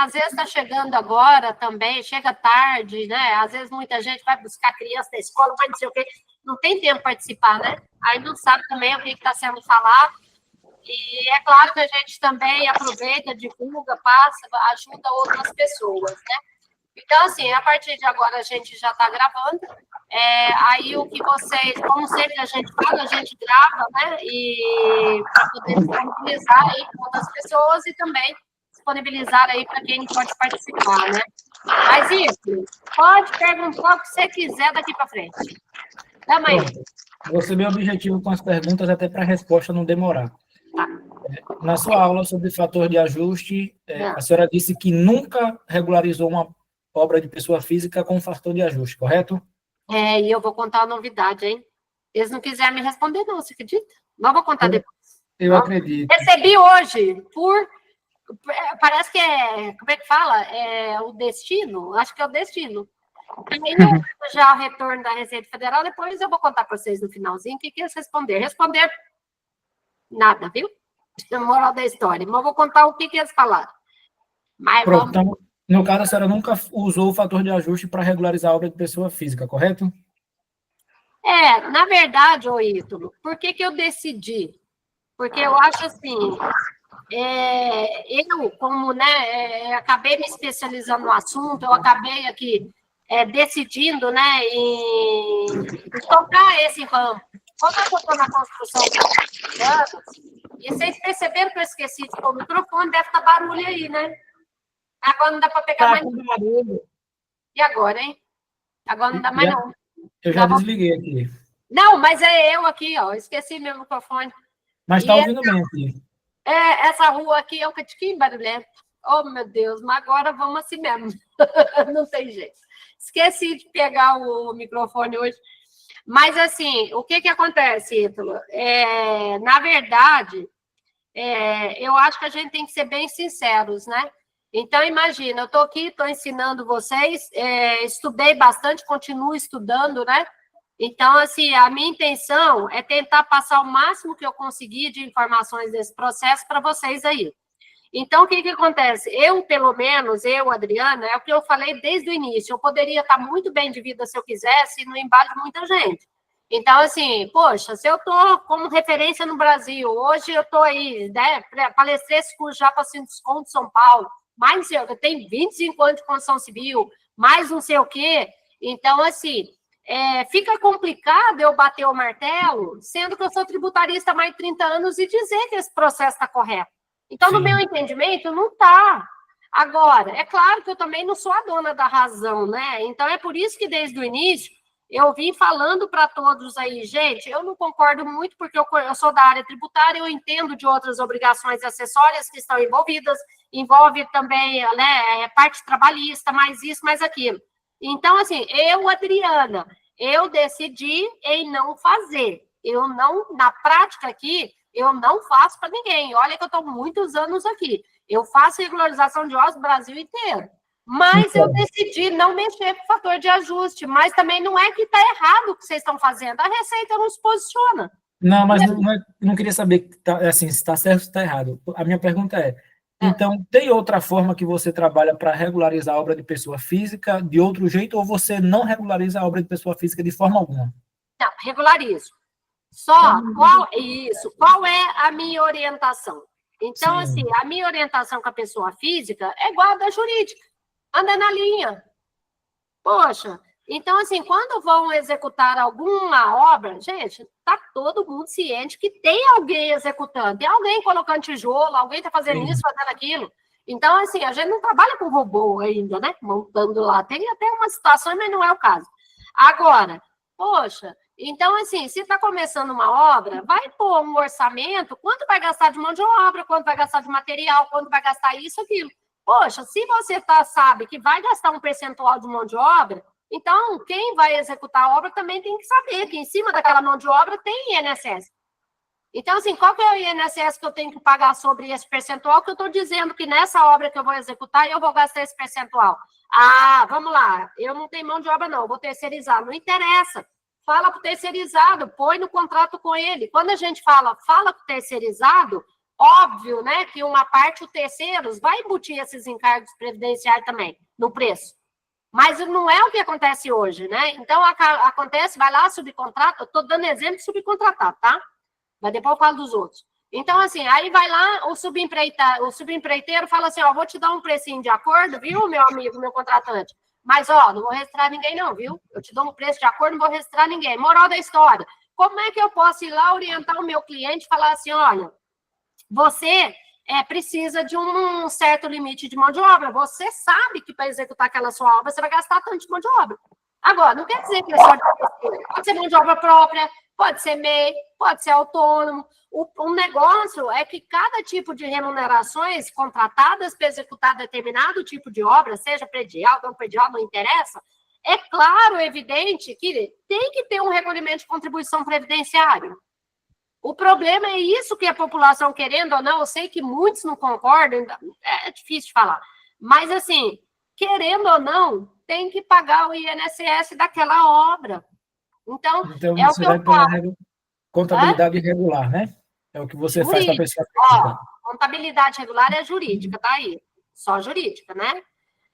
às vezes está chegando agora também, chega tarde, né? Às vezes muita gente vai buscar criança da escola, vai não sei o quê, não tem tempo para participar, né? Aí não sabe também o que está sendo falado. E é claro que a gente também aproveita, divulga, passa, ajuda outras pessoas, né? Então, assim, a partir de agora a gente já está gravando. Aí o que vocês, como sempre a gente fala, a gente grava, né? E para poder disponibilizar aí para outras pessoas e também disponibilizar aí para quem pode participar, né? Mas isso, pode perguntar o que você quiser daqui para frente. Tamo aí. Vou ser bem objetivo com as perguntas, até para a resposta não demorar. Tá. Na sua aula sobre fator de ajuste, a senhora disse que nunca regularizou uma obra de pessoa física com fator de ajuste, correto? E eu vou contar a novidade, hein? Eles não quiseram me responder, não, você acredita? Não vou contar depois. Eu acredito. Recebi hoje parece que como é que fala? É o destino? Acho que é o destino. Aí já o retorno da Receita Federal, depois eu vou contar para vocês no finalzinho o que eles responderam. Responder nada, viu? Moral da história. Mas eu vou contar o que eles falaram. Mas pronto, então, no caso, a senhora nunca usou o fator de ajuste para regularizar a obra de pessoa física, correto? Na verdade, ô Ítalo, por que eu decidi? Porque eu acho assim, eu, como, né, acabei me especializando no assunto, eu acabei aqui decidindo, né, em tocar esse ramo. Como eu estou na construção de anos, e vocês perceberam que eu esqueci de pôr o microfone, deve estar barulho aí, né? Agora não dá para pegar mais barulho. E agora, hein? Agora não dá mais, não. Eu já desliguei aqui. Não, mas é eu aqui, ó. Esqueci meu microfone. Mas está ouvindo bem aqui. Essa rua aqui é um catiquinho barulhento. Oh, meu Deus, mas agora vamos assim mesmo. Não tem jeito. Esqueci de pegar o microfone hoje. Mas, assim, o que acontece, Ítalo? Na verdade, eu acho que a gente tem que ser bem sinceros, né? Então, imagina, eu estou aqui, estou ensinando vocês, estudei bastante, continuo estudando, né? Então, assim, a minha intenção é tentar passar o máximo que eu conseguir de informações desse processo para vocês aí. Então, o que acontece? Eu, pelo menos, Adriana, é o que eu falei desde o início, eu poderia estar muito bem de vida se eu quisesse, no embalo de muita gente. Então, assim, poxa, se eu estou como referência no Brasil, hoje eu estou aí, né, palestrei esse curso já para Sinduscom de São Paulo, mais, eu tenho 25 anos de construção civil, mais não sei o quê. Então, assim, fica complicado eu bater o martelo, sendo que eu sou tributarista há mais de 30 anos e dizer que esse processo está correto. Então, no meu entendimento, não está. Agora, é claro que eu também não sou a dona da razão, né? Então, é por isso que, desde o início, eu vim falando para todos aí, gente, eu não concordo muito, porque eu sou da área tributária, eu entendo de outras obrigações acessórias que estão envolvidas, envolve também, né, parte trabalhista, mais isso, mais aquilo. Então, assim, Adriana, eu decidi em não fazer. Eu não, na prática aqui, eu não faço para ninguém. Olha que eu estou muitos anos aqui. Eu faço regularização de obras no Brasil inteiro. Mas eu decidi não mexer com o fator de ajuste. Mas também não é que está errado o que vocês estão fazendo. A Receita não se posiciona. Não, mas não queria saber assim, se está certo ou se está errado. A minha pergunta então, tem outra forma que você trabalha para regularizar a obra de pessoa física de outro jeito, ou você não regulariza a obra de pessoa física de forma alguma? Não, regularizo. Só, qual é a minha orientação? Então, assim, a minha orientação com a pessoa física é igual a da jurídica. Anda na linha. Poxa, então, assim, quando vão executar alguma obra, gente, está todo mundo ciente que tem alguém executando, tem alguém colocando tijolo, alguém está fazendo isso, fazendo aquilo. Então, assim, a gente não trabalha com robô ainda, né? Montando lá. Tem até uma situação, mas não é o caso. Agora, poxa, então, assim, se está começando uma obra, vai pôr um orçamento, quanto vai gastar de mão de obra, quanto vai gastar de material, quanto vai gastar isso, aquilo. Poxa, se você sabe que vai gastar um percentual de mão de obra, então, quem vai executar a obra também tem que saber que em cima daquela mão de obra tem INSS. Então, assim, qual que é o INSS que eu tenho que pagar sobre esse percentual? Que eu estou dizendo que nessa obra que eu vou executar, eu vou gastar esse percentual. Ah, vamos lá, eu não tenho mão de obra, não, eu vou terceirizar. Não interessa. Fala para o terceirizado, põe no contrato com ele. Quando a gente fala com o terceirizado, Óbvio, né, que uma parte, o terceiros, vai embutir esses encargos previdenciários também, no preço. Mas não é o que acontece hoje, né? Então, acontece, vai lá, subcontrata, eu estou dando exemplo de subcontratar, tá? Mas depois eu falo dos outros. Então, assim, aí vai lá, o subempreiteiro fala assim, ó, vou te dar um precinho de acordo, viu, meu amigo, meu contratante? Mas, ó, não vou registrar ninguém não, viu? Eu te dou um preço de acordo, não vou registrar ninguém. Moral da história, como é que eu posso ir lá orientar o meu cliente e falar assim, olha, você precisa de um certo limite de mão de obra. Você sabe que para executar aquela sua obra, você vai gastar tanto de mão de obra. Agora, não quer dizer que é só pode ser mão de obra própria, pode ser MEI, pode ser autônomo. O negócio é que cada tipo de remunerações contratadas para executar determinado tipo de obra, seja predial, não predial, não interessa, é claro, evidente, que tem que ter um recolhimento de contribuição previdenciária. O problema é isso que a população, querendo ou não, eu sei que muitos não concordam, é difícil de falar, mas assim, querendo ou não, tem que pagar o INSS daquela obra. Então é o que eu falo. Contabilidade regular, né? É o que você faz para a pessoa física. Contabilidade regular é jurídica, tá aí. Só jurídica, né?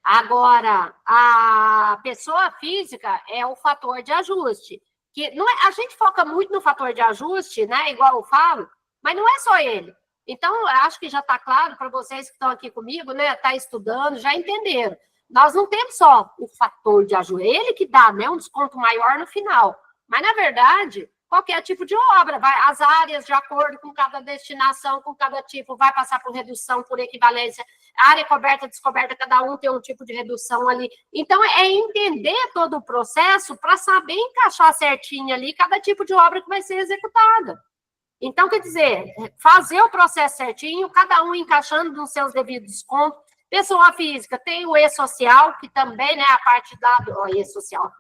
Agora, a pessoa física é o fator de ajuste. Que não é, a gente foca muito no fator de ajuste, né? Igual eu falo, mas não é só ele. Então, acho que já está claro para vocês que estão aqui comigo, né? Está estudando, já entenderam. Nós não temos só o fator de ajuste, é ele que dá, né? Um desconto maior no final. Mas, na verdade, qualquer tipo de obra, as áreas, de acordo com cada destinação, com cada tipo, vai passar por redução, por equivalência. Área coberta, descoberta, cada um tem um tipo de redução ali. Então, é entender todo o processo para saber encaixar certinho ali cada tipo de obra que vai ser executada. Então, quer dizer, fazer o processo certinho, cada um encaixando nos seus devidos descontos. Pessoa física tem o E-Social, que também, né, a parte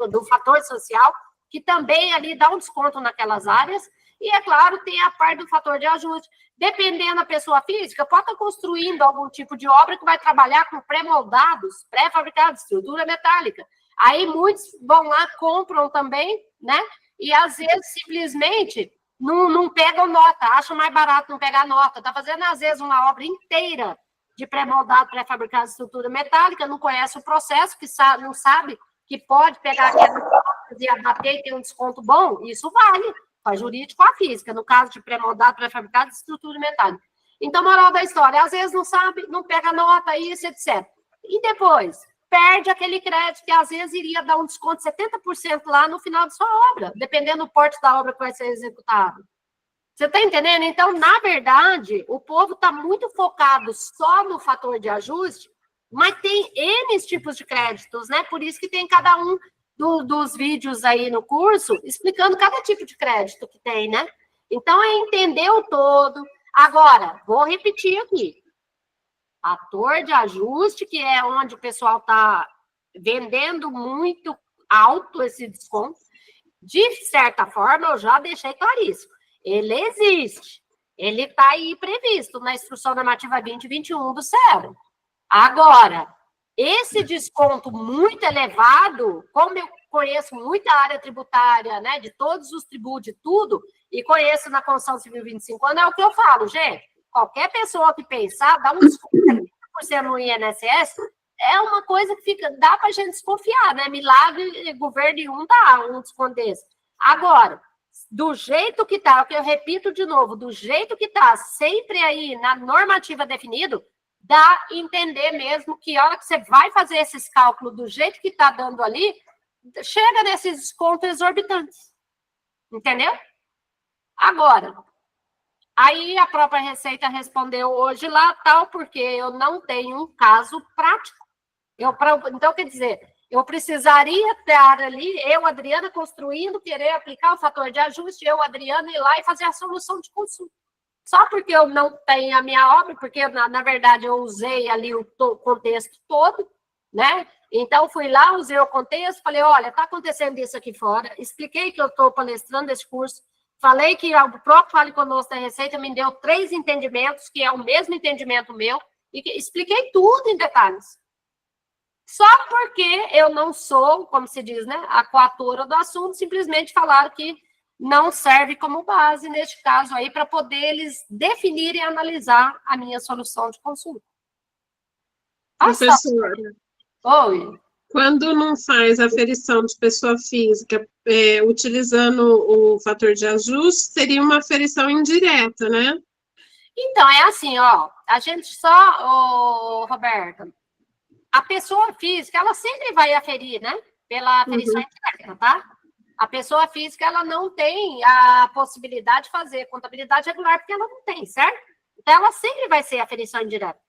do fator social, que também ali dá um desconto naquelas áreas, e, é claro, tem a parte do fator de ajuste. Dependendo da pessoa física, pode estar construindo algum tipo de obra que vai trabalhar com pré-moldados, pré-fabricados, estrutura metálica. Aí muitos vão lá, compram também, né? E, às vezes, simplesmente não pegam nota, acham mais barato não pegar nota. Está fazendo, às vezes, uma obra inteira de pré-moldado, pré-fabricado, estrutura metálica, não conhece o processo, não sabe que pode pegar aquela e abater e ter um desconto bom, isso vale para jurídico ou a física, no caso de pré-moldado, pré-fabricado, estrutura metálica. Então, moral da história, às vezes não sabe, não pega nota, isso, etc. E depois, perde aquele crédito que às vezes iria dar um desconto de 70% lá no final de sua obra, dependendo do porte da obra que vai ser executada. Você está entendendo? Então, na verdade, o povo está muito focado só no fator de ajuste, mas tem N tipos de créditos, né? Por isso que tem cada um dos vídeos aí no curso explicando cada tipo de crédito que tem, né? Então, é entender o todo. Agora, vou repetir aqui. Fator de ajuste, que é onde o pessoal está vendendo muito alto esse desconto. De certa forma, eu já deixei claríssimo. Ele existe. Ele está aí previsto na Instrução Normativa 2021 do SERO. Agora, esse desconto muito elevado, como eu conheço muita área tributária, né, de todos os tributos, de tudo, e conheço na Constituição Civil 25 anos, é o que eu falo, gente, qualquer pessoa que pensar, dá um desconto de 30% no INSS, é uma coisa que dá para a gente desconfiar, né, milagre, governo nenhum dá um desconto desse. Agora, do jeito que está, o que eu repito de novo, do jeito que está, sempre aí na normativa definido, dá a entender mesmo que a hora que você vai fazer esses cálculos do jeito que está dando ali, chega nesses descontos exorbitantes. Entendeu? Agora, aí a própria Receita respondeu hoje lá, tal, porque eu não tenho um caso prático. Então, quer dizer, eu precisaria estar ali, eu, Adriana, construindo, querer aplicar o fator de ajuste, eu, Adriana, ir lá e fazer a solução de consulta. Só porque eu não tenho a minha obra, porque, na verdade, eu usei ali o contexto todo, né? Então, fui lá, usei o contexto, falei, olha, está acontecendo isso aqui fora, expliquei que eu estou palestrando esse curso, falei que o próprio Fale Conosco da Receita me deu 3 entendimentos, que é o mesmo entendimento meu, e expliquei tudo em detalhes. Só porque eu não sou, como se diz, né, a coautora do assunto, simplesmente falaram que não serve como base, neste caso aí, para poder eles definirem e analisar a minha solução de consulta. Professora, oi. Quando não faz aferição de pessoa física utilizando o fator de ajuste, seria uma aferição indireta, né? Então, é assim, ó, a gente só, Roberta, a pessoa física, ela sempre vai aferir, né? Pela aferição indireta, tá? A pessoa física, ela não tem a possibilidade de fazer contabilidade regular, porque ela não tem, certo? Então, ela sempre vai ser aferição indireta.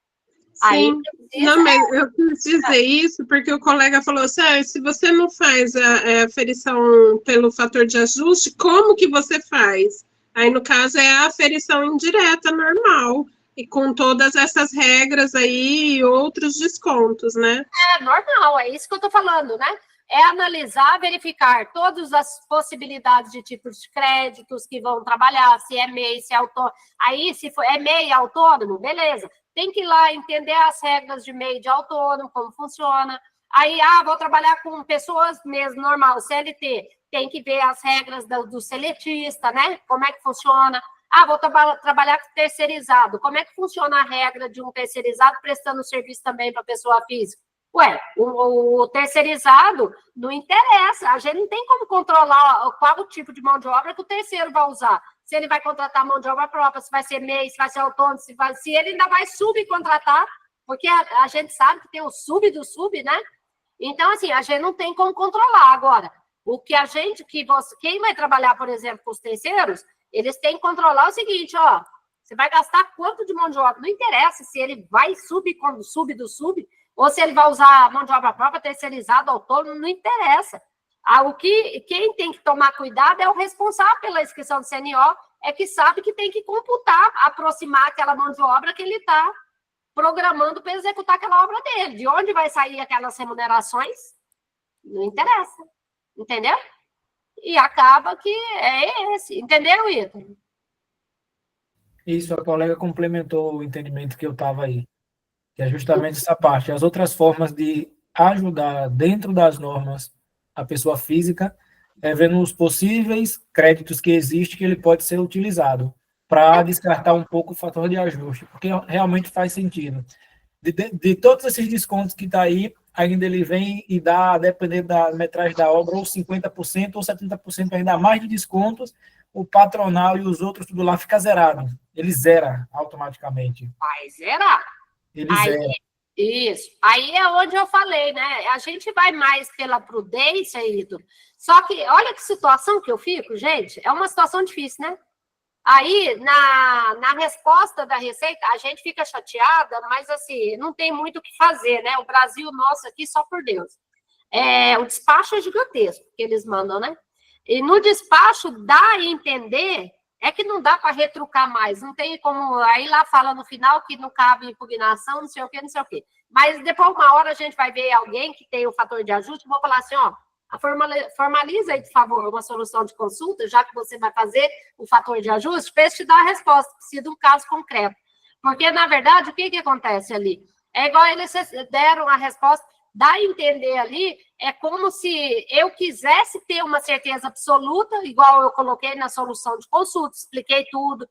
Sim, não, mas eu quis dizer isso porque o colega falou assim, se você não faz a aferição pelo fator de ajuste, como que você faz? Aí, no caso, é a aferição indireta normal, e com todas essas regras aí e outros descontos, né? É normal, é isso que eu estou falando, né? É analisar, verificar todas as possibilidades de tipos de créditos que vão trabalhar, se é MEI, se é autônomo. Aí, se for, é MEI autônomo, beleza. Tem que ir lá entender as regras de MEI de autônomo, como funciona. Aí, vou trabalhar com pessoas mesmo, normal, CLT. Tem que ver as regras do seletista, né? Como é que funciona. Vou trabalhar com terceirizado. Como é que funciona a regra de um terceirizado prestando serviço também para pessoa física? Ué, o terceirizado não interessa. A gente não tem como controlar qual o tipo de mão de obra que o terceiro vai usar. Se ele vai contratar mão de obra própria, se vai ser MEI, se vai ser autônomo, se ele ainda vai subcontratar, porque a gente sabe que tem o sub do sub, né? Então, assim, a gente não tem como controlar. Agora, o que a gente, quem vai trabalhar, por exemplo, com os terceiros, eles têm que controlar o seguinte, ó, você vai gastar quanto de mão de obra? Não interessa se ele vai sub do sub, ou se ele vai usar mão de obra própria, terceirizado, autônomo, não interessa. Quem tem que tomar cuidado é o responsável pela inscrição do CNO, é que sabe que tem que computar, aproximar aquela mão de obra que ele está programando para executar aquela obra dele. De onde vai sair aquelas remunerações? Não interessa. Entendeu? E acaba que é esse. Entendeu, Ítalo? Isso, a colega complementou o entendimento que eu estava aí, que é justamente essa parte. As outras formas de ajudar dentro das normas a pessoa física é vendo os possíveis créditos que existem que ele pode ser utilizado para descartar um pouco o fator de ajuste, porque realmente faz sentido. De todos esses descontos que está aí, ainda ele vem e dá, dependendo da metragem da obra, ou 50% ou 70% ainda mais de descontos, o patronal e os outros tudo lá fica zerado. Ele zera automaticamente. Vai zerar. Ele zera. Isso. Aí é onde eu falei, né? A gente vai mais pela prudência, Ítalo. Só que, olha que situação que eu fico, gente. É uma situação difícil, né? Aí, na resposta da Receita, a gente fica chateada, mas, assim, não tem muito o que fazer, né? O Brasil nosso aqui, só por Deus. O despacho é gigantesco que eles mandam, né? E no despacho dá a entender, é que não dá para retrucar mais, não tem como, aí lá fala no final que não cabe impugnação, não sei o quê, não sei o quê. Mas depois, uma hora, a gente vai ver alguém que tem o fator de ajuste, vou falar assim, ó, formaliza aí, por favor, uma solução de consulta, já que você vai fazer o fator de ajuste, para te dar a resposta, precisa de um caso concreto. Porque, na verdade, o que acontece ali? É igual eles deram a resposta, dá a entender ali, é como se eu quisesse ter uma certeza absoluta, igual eu coloquei na solução de consulta, expliquei tudo,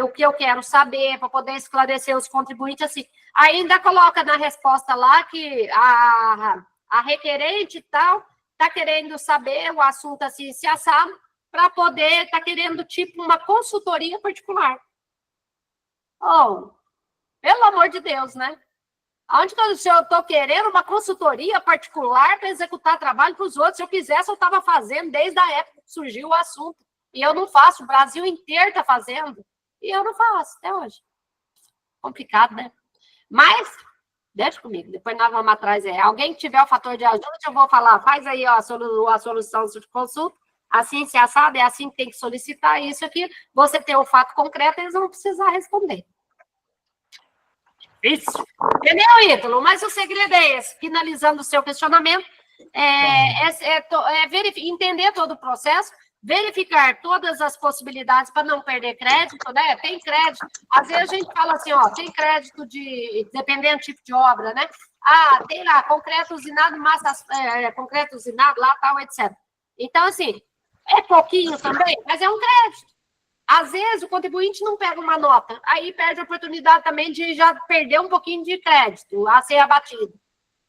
o que eu quero saber, para poder esclarecer os contribuintes, assim. Ainda coloca na resposta lá que a requerente e tal está querendo saber o assunto assim, se assado, para poder, está querendo, tipo, uma consultoria particular. Oh, pelo amor de Deus, né? Onde que eu estou querendo uma consultoria particular para executar trabalho para os outros? Se eu quisesse, eu estava fazendo desde a época que surgiu o assunto. E eu não faço, o Brasil inteiro está fazendo. E eu não faço até hoje. Complicado, né? Mas, deixa comigo, depois nós vamos atrás. Alguém que tiver o fator de ajuste, eu vou falar, faz aí ó, a solução de consulta, assim se assado, é assim que tem que solicitar isso aqui. Você tem o fato concreto, eles vão precisar responder. Isso. Entendeu, Ítalo? Mas o segredo é esse, finalizando o seu questionamento, entender todo o processo, verificar todas as possibilidades para não perder crédito, né? Tem crédito. Às vezes a gente fala assim, ó, tem crédito dependendo do tipo de obra, né? Tem lá, concreto usinado, concreto usinado lá, tal, etc. Então, assim, É pouquinho também, mas é um crédito. Às vezes, o contribuinte não pega uma nota, aí perde a oportunidade também de já perder um pouquinho de crédito a ser abatido.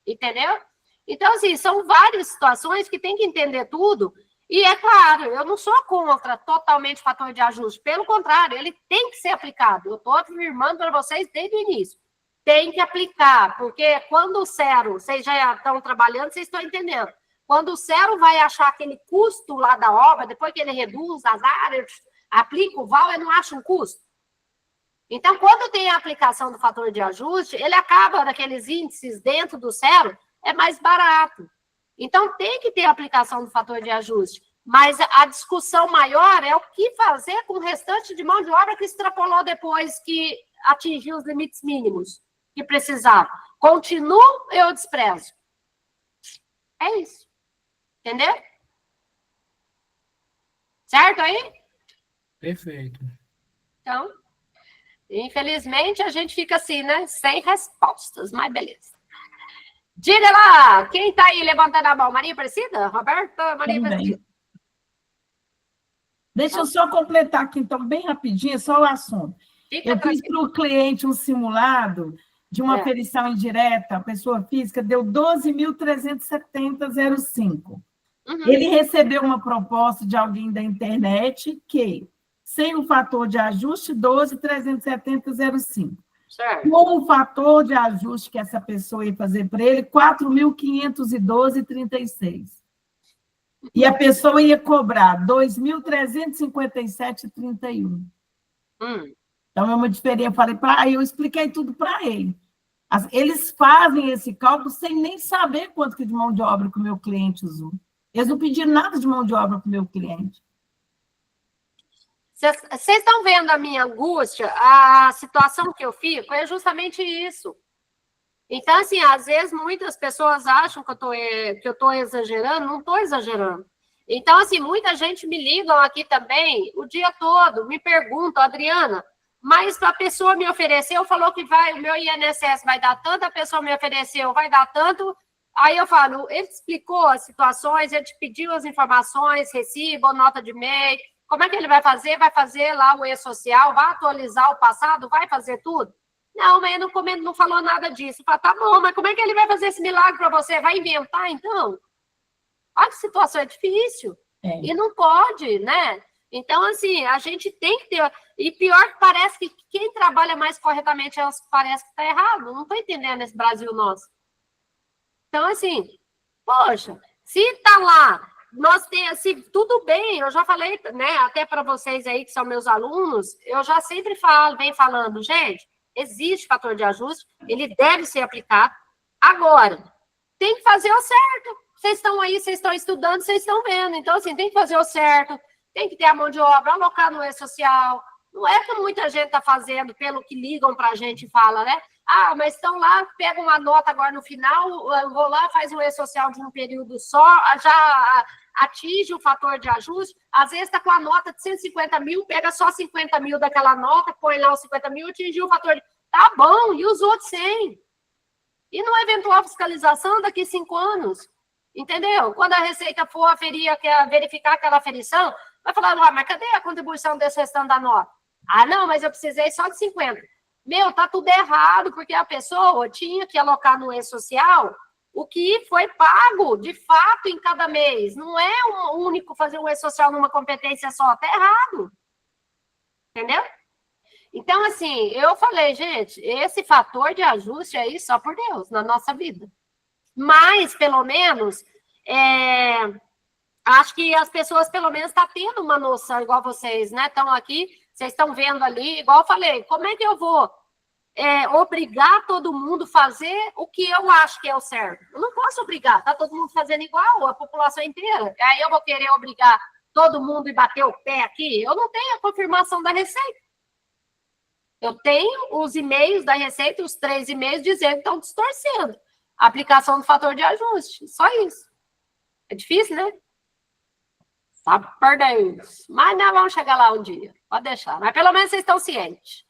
Entendeu? Então, assim, são várias situações que tem que entender tudo. E, é claro, eu não sou contra totalmente o fator de ajuste. Pelo contrário, ele tem que ser aplicado. Eu estou afirmando para vocês desde o início. Tem que aplicar, porque quando o Cero, vocês já estão trabalhando, vocês estão entendendo. Quando o Cero vai achar aquele custo lá da obra, depois que ele reduz as áreas, aplica o VAL, ele não acha um custo. Então, quando tem a aplicação do fator de ajuste, ele acaba naqueles índices dentro do Cero, é mais barato. Então, tem que ter a aplicação do fator de ajuste. Mas a discussão maior é o que fazer com o restante de mão de obra que extrapolou depois que atingiu os limites mínimos que precisava. Continuo, eu desprezo. É isso. Entendeu? Certo aí? Perfeito. Então, infelizmente, a gente fica assim, né? Sem respostas, mas beleza. Diga lá, quem está aí levantando a mão? Maria Aparecida? Roberta? Maria Aparecida? Deixa eu só completar aqui, então, bem rapidinho, só o assunto. Eu fiz para o cliente um simulado de uma aferição indireta, a pessoa física, deu 12.370,05. Ele recebeu uma proposta de alguém da internet que, sem o fator de ajuste, 12.370,05. Certo. Com o fator de ajuste que essa pessoa ia fazer para ele, 4.512,36. E a pessoa ia cobrar 2.357,31. Então, é uma diferença. Eu expliquei tudo para ele. Eles fazem esse cálculo sem nem saber quanto que de mão de obra que o meu cliente usou. Eles não pediram nada de mão de obra para o meu cliente. Vocês estão vendo a minha angústia? A situação que eu fico é justamente isso. Então, assim, às vezes muitas pessoas acham que eu estou exagerando, não estou exagerando. Então, assim, muita gente me liga aqui também o dia todo, me perguntam, Adriana, mas a pessoa me ofereceu, falou que o meu INSS vai dar tanto, a pessoa me ofereceu, vai dar tanto. Aí eu falo, ele explicou as situações, ele te pediu as informações, recibo, nota de e-mail. Como é que ele vai fazer? Vai fazer lá o e-social, vai atualizar o passado, vai fazer tudo? Não, mas ele não falou nada disso. Fala, tá bom, mas como é que ele vai fazer esse milagre para você? Vai inventar, então? Olha que situação é difícil. E não pode, né? Então, assim, a gente tem que ter... E pior que parece que quem trabalha mais corretamente parece que está errado. Não estou entendendo esse Brasil nosso. Então, assim, poxa, se está lá... assim, tudo bem, eu já falei, né, até para vocês aí que são meus alunos, eu já sempre venho falando, gente, existe fator de ajuste, ele deve ser aplicado. Agora, tem que fazer o certo. Vocês estão aí, vocês estão estudando, vocês estão vendo. Então, assim, tem que fazer o certo, tem que ter a mão de obra, alocar no e-social. Não é como muita gente está fazendo, pelo que ligam para a gente e fala, né? Ah, mas estão lá, pegam uma nota agora no final, vou lá, faz um e-social de um período só, já atinge o fator de ajuste, às vezes está com a nota de 150 mil, pega só 50 mil daquela nota, põe lá os 50 mil, atingiu o fator de... Tá bom, e os outros 100? E no eventual fiscalização daqui 5 anos? Entendeu? Quando a Receita for aferir, verificar aquela aferição, vai falar, mas cadê a contribuição desse restante da nota? Ah, não, mas eu precisei só de 50. Meu, tá tudo errado, porque a pessoa tinha que alocar no e-social o que foi pago, de fato, em cada mês. Não é um único fazer um e-social numa competência só, tá errado. Entendeu? Então, assim, eu falei, gente, esse fator de ajuste aí, só por Deus, na nossa vida. Mas, pelo menos, acho que as pessoas, pelo menos, estão tendo uma noção, igual vocês, né? Estão aqui, vocês estão vendo ali, igual eu falei, como é que eu vou obrigar todo mundo a fazer o que eu acho que é o certo? Eu não posso obrigar, tá todo mundo fazendo igual, a população inteira. Aí eu vou querer obrigar todo mundo e bater o pé aqui? Eu não tenho a confirmação da Receita. Eu tenho os e-mails da Receita, os 3 e-mails dizendo que estão distorcendo a aplicação do fator de ajuste. Só isso. É difícil, né? Sabe por Deus. Mas nós vamos chegar lá um dia. Pode deixar. Mas pelo menos vocês estão cientes.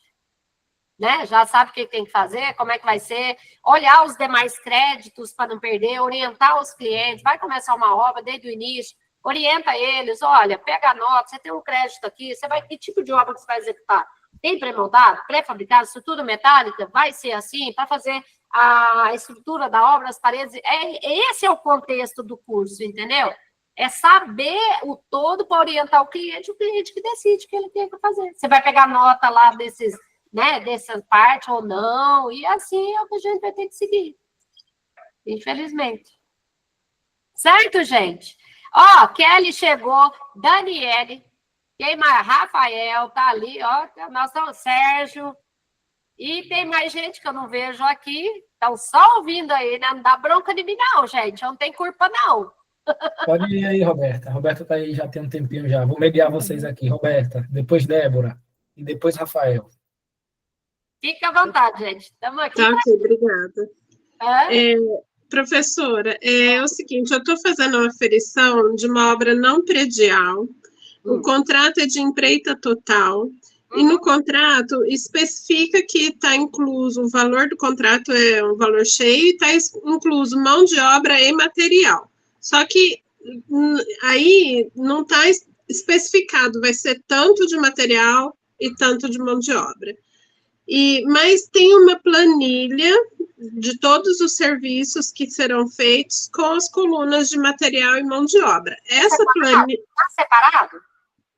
Né? Já sabe o que tem que fazer, como é que vai ser. Olhar os demais créditos para não perder, orientar os clientes. Vai começar uma obra desde o início. orienta eles, olha, pega a nota, você tem um crédito aqui, que tipo de obra que você vai executar? Tem pré-moldado, pré-fabricado, estrutura metálica? Vai ser assim, para fazer a estrutura da obra, as paredes? Esse é o contexto do curso, entendeu? É saber o todo para orientar o cliente que decide o que ele tem que fazer. Você vai pegar nota lá dessas partes ou não, e assim é o que a gente vai ter que seguir. Infelizmente. Certo, gente? Ó, Kelly chegou, Daniele, quem mais? Rafael, tá ali, ó, nós estamos, Sérgio, e tem mais gente que eu não vejo aqui, estão só ouvindo aí, né? Não dá bronca de mim não, gente, eu não tenho culpa não. Pode ir aí, Roberta. Roberta está aí já tem um tempinho já. Vou mediar vocês aqui. Roberta, depois Débora e depois Rafael. Fica à vontade, gente. Estamos aqui. Tá, ok, obrigada. Professora, é o seguinte, eu estou fazendo uma aferição de uma obra não predial. O contrato é de empreita total. E no contrato especifica que está incluso, o valor do contrato é um valor cheio e está incluso mão de obra e material. Só que aí não está especificado, vai ser tanto de material e tanto de mão de obra. Mas tem uma planilha de todos os serviços que serão feitos com as colunas de material e mão de obra. Essa planilha... Está separado?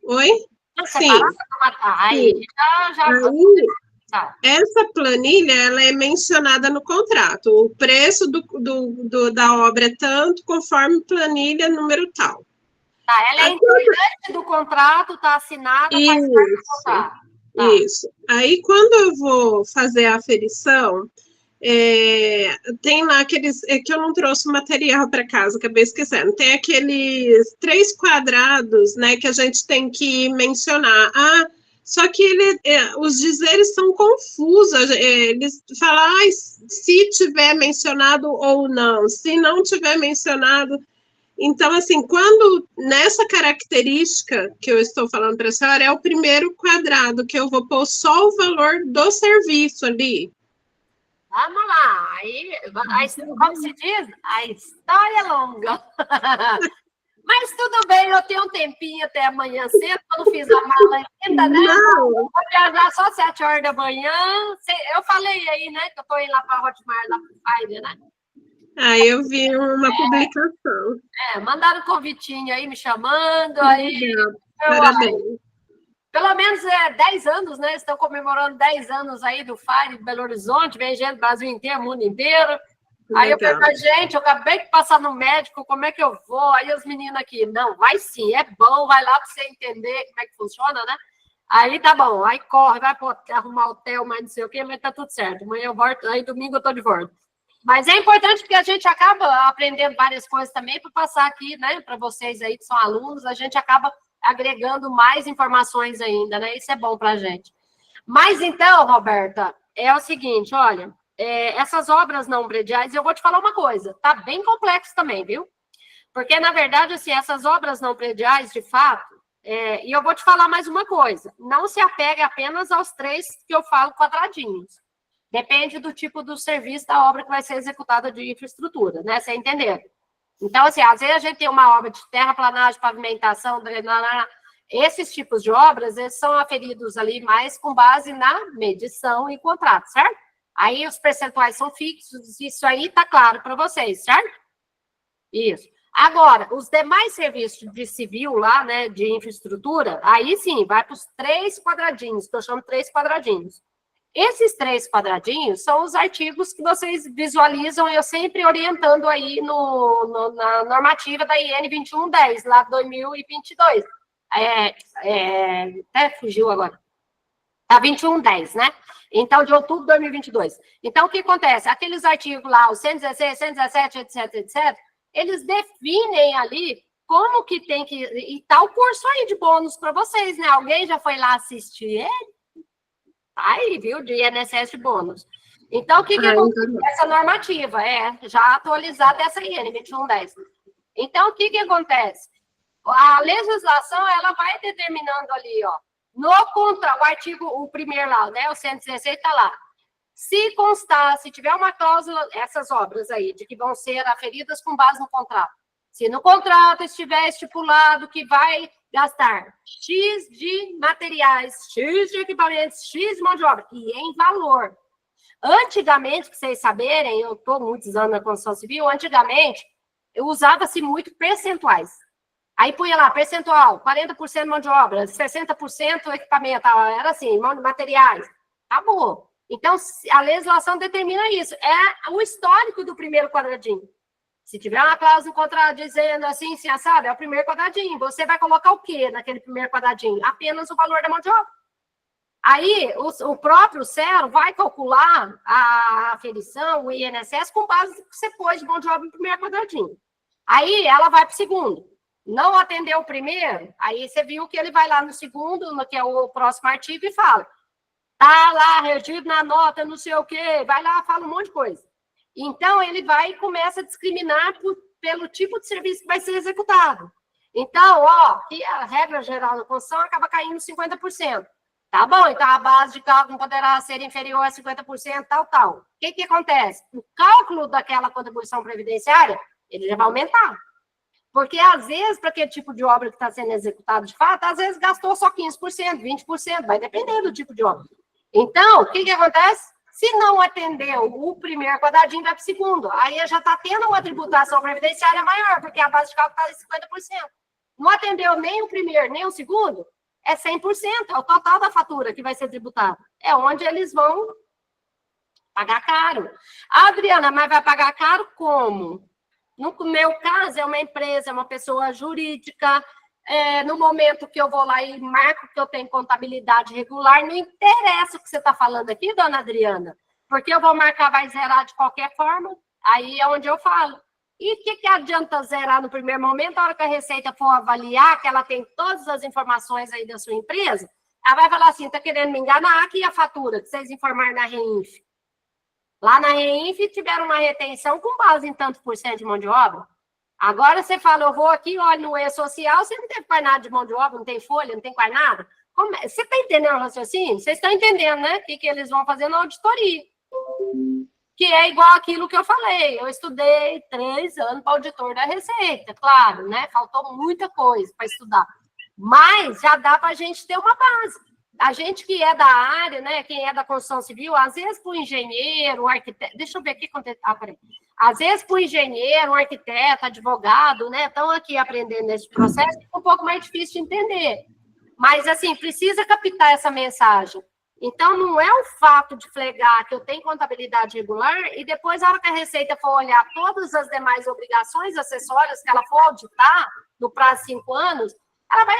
Oi? Está separado? Aí, essa planilha, ela é mencionada no contrato. O preço da obra é tanto, conforme planilha número tal. Tá, ela é integrante do contrato, está assinada, faz parte do contrato. Tá. Isso. Aí, quando eu vou fazer a aferição, tem lá aqueles... É que eu não trouxe o material para casa, acabei esquecendo. Tem aqueles 3 quadrados, né, que a gente tem que mencionar. Só que os dizeres são confusos. Eles falam, se tiver mencionado ou não. Se não tiver mencionado... Então, assim, quando nessa característica que eu estou falando para a senhora, é o primeiro quadrado, que eu vou pôr só o valor do serviço ali. Vamos lá. Aí, como se diz? A história é longa. Mas tudo bem, eu tenho um tempinho até amanhã cedo, eu não fiz a mala ainda, né? Não. Vou viajar só 7 horas da manhã. Eu falei aí, né, que eu estou indo lá para a Hotmart, lá para o Fiverr, né? Eu vi uma publicação. Mandaram um convitinho aí, me chamando. Aí, parabéns. Pelo menos 10 anos, né? Estão comemorando 10 anos aí do Fire de Belo Horizonte, vem gente do Brasil inteiro, mundo inteiro. Aí eu falei, gente, eu acabei de passar no médico, como é que eu vou? Aí os meninos aqui, não, vai sim, é bom, vai lá para você entender como é que funciona, né? Aí tá bom, aí corre, vai arrumar hotel, mas não sei o quê, mas tá tudo certo. Amanhã eu volto, aí domingo eu tô de volta. Mas é importante porque a gente acaba aprendendo várias coisas também para passar aqui, né, para vocês aí que são alunos, a gente acaba agregando mais informações ainda, né? Isso é bom para a gente. Mas então, Roberta, é o seguinte, olha, essas obras não prediais, eu vou te falar uma coisa, tá bem complexo também, viu? Porque, na verdade, assim, essas obras não prediais, de fato, e eu vou te falar mais uma coisa, não se apegue apenas aos 3 que eu falo quadradinhos. Depende do tipo do serviço da obra que vai ser executada de infraestrutura, né? Você entender? Então, assim, às vezes a gente tem uma obra de terraplanagem, pavimentação, esses tipos de obras, eles são aferidos ali mais com base na medição e contrato, certo? Aí os percentuais são fixos, isso aí tá claro para vocês, certo? Isso. Agora, os demais serviços de civil lá, né, de infraestrutura, aí sim, vai para os 3 quadradinhos, estou chamando 3 quadradinhos. Esses 3 quadradinhos são os artigos que vocês visualizam, eu sempre orientando aí na normativa da IN 2110, lá de 2022. Até fugiu agora. Tá 2110, né? Então, de outubro de 2022. Então, o que acontece? Aqueles artigos lá, os 116, 117, etc, etc, eles definem ali como que tem que... E tá o curso aí de bônus para vocês, né? Alguém já foi lá assistir ele? Aí, viu, de INSS de bônus. Então, o que acontece? Essa normativa já atualizada essa IN 2110. Então, o que acontece? A legislação, ela vai determinando ali, ó, no contrato, o artigo, o primeiro lá, né, o 116 está lá. Se constar, se tiver uma cláusula, essas obras aí, de que vão ser aferidas com base no contrato, Se no contrato estiver estipulado que vai gastar X de materiais, X de equipamentos, X de mão de obra, e em valor. Antigamente, para vocês saberem, eu estou muitos anos na construção civil, antigamente, usava-se muito percentuais. Aí punha lá, percentual, 40% mão de obra, 60% equipamento, era assim, mão de materiais. Acabou. Então, a legislação determina isso. É o histórico do primeiro quadradinho. Se tiver uma cláusula no contrato dizendo assim, sabe, é o primeiro quadradinho. Você vai colocar o quê naquele primeiro quadradinho? Apenas o valor da mão de obra. Aí, o próprio CERO vai calcular a aferição, o INSS, com base no que você pôs de mão de obra no primeiro quadradinho. Aí, ela vai para o segundo. Não atendeu o primeiro, aí você viu que ele vai lá no segundo, que é o próximo artigo, e fala, tá lá, regido na nota, não sei o quê, vai lá, fala um monte de coisa. Então, ele vai e começa a discriminar pelo tipo de serviço que vai ser executado. Então, que a regra geral da construção acaba caindo 50%. Tá bom, então a base de cálculo poderá ser inferior a 50%, tal. O que acontece? O cálculo daquela contribuição previdenciária, ele já vai aumentar. Porque, às vezes, para aquele tipo de obra que está sendo executado de fato, às vezes gastou só 15%, 20%, vai depender do tipo de obra. Então, o que acontece? Se não atendeu o primeiro quadradinho, vai para o segundo. Aí já está tendo uma tributação previdenciária maior, porque a base de cálculo está em 50%. Não atendeu nem o primeiro, nem o segundo, é 100%, é o total da fatura que vai ser tributado. É onde eles vão pagar caro. Adriana, mas vai pagar caro como? No meu caso, é uma empresa, é uma pessoa jurídica. No momento que eu vou lá e marco que eu tenho contabilidade regular, não interessa o que você está falando aqui, dona Adriana, porque eu vou marcar, vai zerar de qualquer forma, aí é onde eu falo. E o que adianta zerar no primeiro momento, a hora que a Receita for avaliar, que ela tem todas as informações aí da sua empresa, ela vai falar assim, está querendo me enganar, aqui a fatura que vocês informaram na REINF. Lá na REINF tiveram uma retenção com base em tanto por cento de mão de obra. Agora você fala, eu vou aqui, olha no E-Social, você não tem quase nada de mão de obra, não tem folha, não tem quase nada. Você está entendendo o raciocínio? Vocês estão entendendo, né? O que eles vão fazer na auditoria. Que é igual aquilo que eu falei. Eu estudei 3 anos para auditor da Receita, claro, né? Faltou muita coisa para estudar. Mas já dá para a gente ter uma base. A gente que é da área, né? Quem é da construção civil, às vezes para o engenheiro, o arquiteto... Deixa eu ver aqui quanto... peraí. Às vezes, para o engenheiro, o arquiteto, advogado, né, estão aqui aprendendo nesse processo, é um pouco mais difícil de entender. Mas, assim, precisa captar essa mensagem. Então, não é o fato de flegar que eu tenho contabilidade regular e depois, na hora que a Receita for olhar todas as demais obrigações acessórias que ela for auditar no prazo de 5 anos,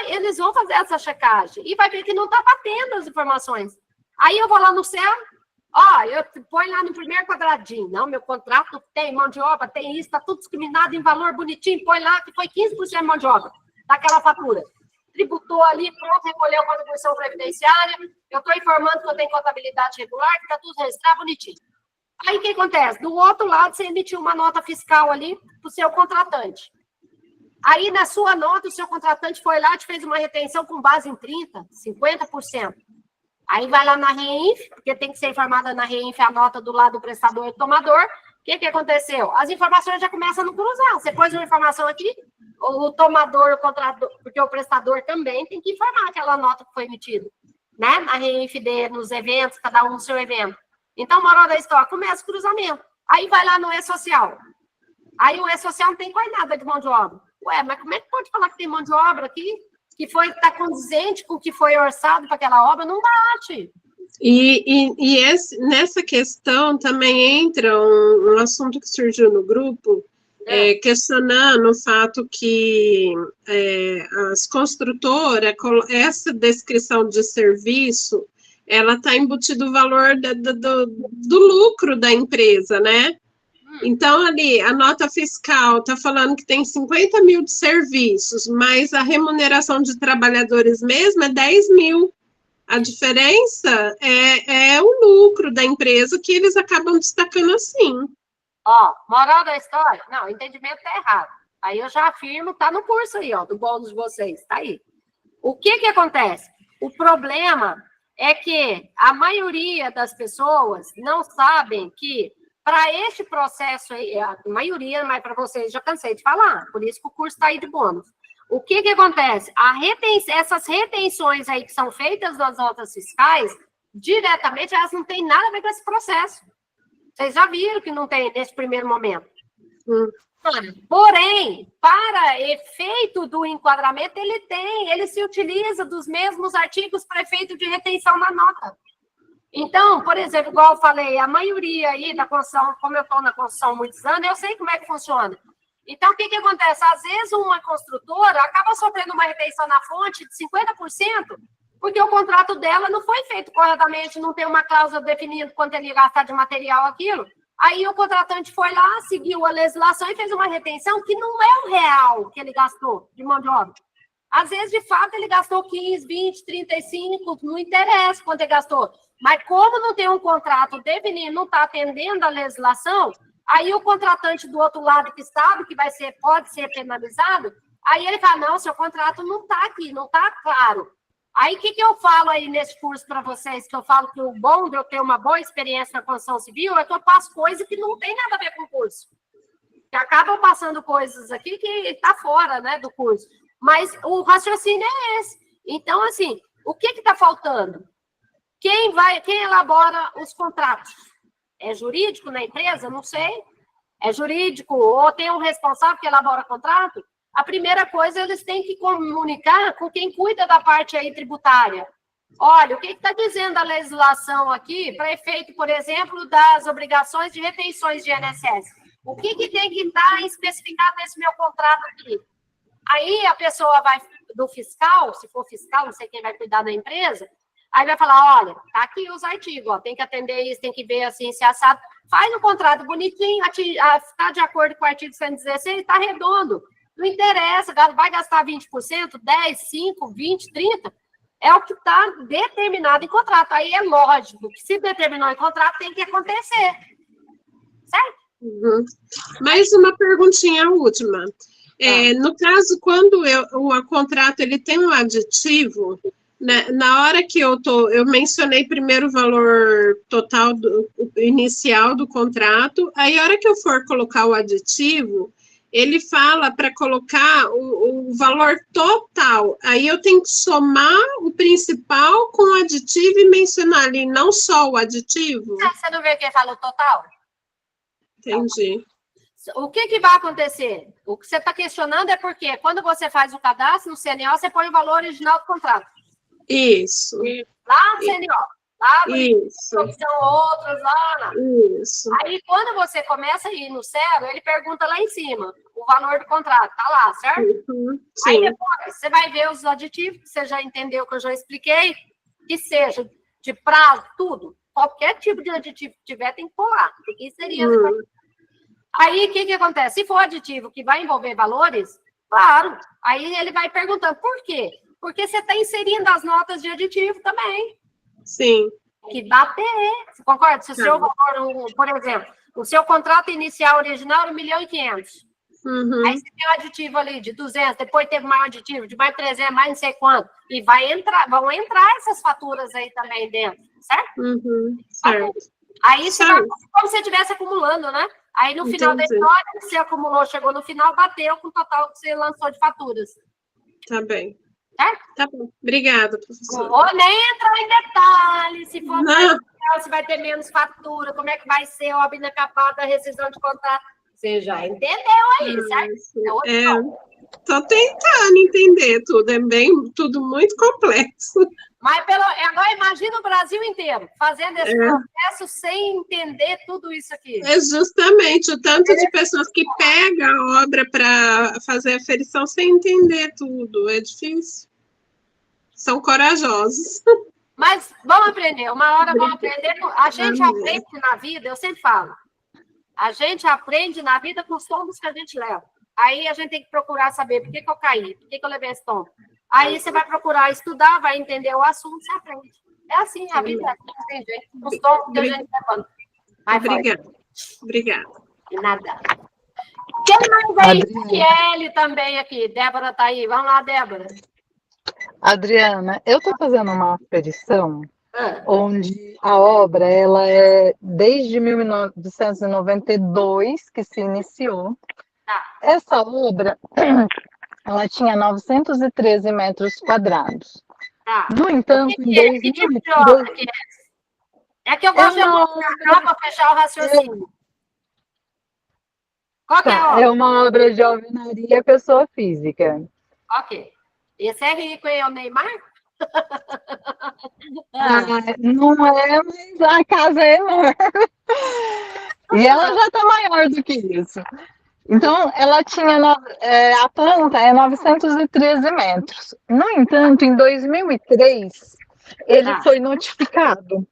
eles vão fazer essa checagem e vai ver que não está batendo as informações. Aí eu vou lá no céu, eu ponho lá no primeiro quadradinho. Não, meu contrato tem mão de obra, tem isso, está tudo discriminado em valor bonitinho, põe lá que foi 15% de mão de obra daquela fatura. Tributou ali, pronto, recolheu a contribuição previdenciária, eu estou informando que eu tenho contabilidade regular, que está tudo registrado bonitinho. Aí o que acontece? Do outro lado, você emitiu uma nota fiscal ali para o seu contratante. Aí, na sua nota, o seu contratante foi lá e te fez uma retenção com base em 30%, 50%. Aí vai lá na REINF, porque tem que ser informada na REINF a nota do lado do prestador e do tomador. O que aconteceu? As informações já começam a não cruzar. Você pôs uma informação aqui, o tomador, o contratador, porque o prestador também tem que informar aquela nota que foi emitida, né? Na REINF, nos eventos, cada um no seu evento. Então, moral da história, começa o cruzamento. Aí vai lá no E-Social. Aí o E-Social não tem quase nada de mão de obra. Ué, mas como é que pode falar que tem mão de obra aqui? Que está condizente com o que foi orçado para aquela obra? Não bate. Nessa questão também entra um assunto que surgiu no grupo, questionando o fato que as construtoras, essa descrição de serviço, ela está embutido o valor do lucro da empresa, né? Então, ali, a nota fiscal está falando que tem 50 mil de serviços, mas a remuneração de trabalhadores mesmo é 10 mil. A diferença é o lucro da empresa que eles acabam destacando assim. Moral da história? Não, o entendimento está errado. Aí eu já afirmo, está no curso aí, do bônus de vocês, está aí. O que acontece? O problema é que a maioria das pessoas não sabem que para este processo aí, a maioria, mas para vocês já cansei de falar, por isso que o curso está aí de bônus. O que acontece? Essas retenções aí que são feitas nas notas fiscais, diretamente, elas não têm nada a ver com esse processo. Vocês já viram que não tem nesse primeiro momento. Porém, para efeito do enquadramento, ele se utiliza dos mesmos artigos para efeito de retenção na nota. Então, por exemplo, igual eu falei, a maioria aí da construção, como eu estou na construção há muitos anos, eu sei como é que funciona. Então, o que acontece? Às vezes, uma construtora acaba sofrendo uma retenção na fonte de 50%, porque o contrato dela não foi feito corretamente, não tem uma cláusula definindo quanto ele ia gastar de material aquilo. Aí o contratante foi lá, seguiu a legislação e fez uma retenção que não é o real que ele gastou de mão de obra. Às vezes, de fato, ele gastou 15, 20, 35, não interessa quanto ele gastou. Mas como não tem um contrato definido, não está atendendo a legislação, aí o contratante do outro lado que sabe que pode ser penalizado, aí ele fala, não, seu contrato não está aqui, não está claro. Aí o que eu falo aí nesse curso para vocês, que eu falo que o bom de eu ter uma boa experiência na construção civil é que eu passo coisas que não tem nada a ver com o curso. Que acabam passando coisas aqui que está fora, né, do curso. Mas o raciocínio é esse. Então, assim, o que está faltando? Quem elabora os contratos? É jurídico na empresa? Não sei. É jurídico ou tem um responsável que elabora contrato? A primeira coisa, eles têm que comunicar com quem cuida da parte aí tributária. Olha, o que está dizendo a legislação aqui para efeito, por exemplo, das obrigações de retenções de INSS? O que tem que estar especificado nesse meu contrato aqui? Aí a pessoa vai do fiscal, se for fiscal, não sei quem vai cuidar da empresa, aí vai falar, olha, tá aqui os artigos, ó, tem que atender isso, tem que ver assim, se assado. Faz um contrato bonitinho, está de acordo com o artigo 116, está redondo. Não interessa, vai gastar 20%, 10%, 5%, 20%, 30%, é o que está determinado em contrato. Aí é lógico que se determinou em contrato, tem que acontecer. Certo? Uhum. Mais uma perguntinha última. No caso, quando o contrato ele tem um aditivo, né, na hora que eu mencionei primeiro o valor total inicial do contrato, aí a hora que eu for colocar o aditivo, ele fala para colocar o valor total. Aí eu tenho que somar o principal com o aditivo e mencionar ali, não só o aditivo. Você não vê quem fala o total? Entendi. O que vai acontecer? O que você está questionando é porque quando você faz o cadastro no CNO, você põe o valor original do contrato. Isso. Lá no CNO. Lá no Isso. são outras lá. Isso. Aí, quando você começa a ir no CERO, ele pergunta lá em cima o valor do contrato. Tá lá, certo? Uhum. Aí, Sim. depois, você vai ver os aditivos, que você já entendeu, que eu já expliquei, que seja de prazo, tudo. Qualquer tipo de aditivo que tiver, tem que colar. Que seria... Aí, o que acontece? Se for aditivo que vai envolver valores, claro, aí ele vai perguntando por quê? Porque você está inserindo as notas de aditivo também. Sim. Que bater, você concorda? Se o seu valor, por exemplo, o seu contrato inicial original era 1.500.000. Uhum. Aí você tem um aditivo ali de 200, depois teve mais um aditivo de mais 300, mais não sei quanto. E vão entrar essas faturas aí também dentro, certo? Uhum. Certo. Aí você vai como se você estivesse acumulando, né? Aí no final da história, você acumulou, chegou no final, bateu com o total que você lançou de faturas. Tá bem. Certo? Tá bom. Obrigada, professora. Não vou nem entrar em detalhes, se for mais, se vai ter menos fatura, como é que vai ser a obra inacabada da rescisão de contrato. Você já entendeu aí, certo? Tô tentando entender tudo, é tudo muito complexo. Mas agora imagina o Brasil inteiro fazendo esse processo sem entender tudo isso aqui. É justamente o tanto de pessoas que pegam a obra para fazer a aferição sem entender tudo. É difícil. São corajosos. Mas vamos aprender, uma hora vamos aprender. A gente aprende na vida, eu sempre falo. A gente aprende na vida com os tombos que a gente leva. Aí a gente tem que procurar saber por que eu caí, por que eu levei esse tombo. Aí você vai procurar estudar, vai entender o assunto, você aprende. É assim, a vida é assim, não tem jeito. Os tombos que a gente levanta. Obrigada. De nada. Quem mais aí? Kelly também aqui. Débora tá aí. Vamos lá, Débora. Adriana, eu estou fazendo uma aferição onde a obra ela é desde 1992 que se iniciou. Essa obra ela tinha 913 metros quadrados. No entanto, em 2002... É que eu gosto de mostrar para fechar o raciocínio. Qual que é a obra? É uma obra de alvenaria pessoa física. Ok. Esse é rico, hein? É o Neymar? Não é, mas a casa é enorme. E ela já está maior do que isso. Então, ela tinha... a planta é 913 metros. No entanto, em 2003, ele foi notificado.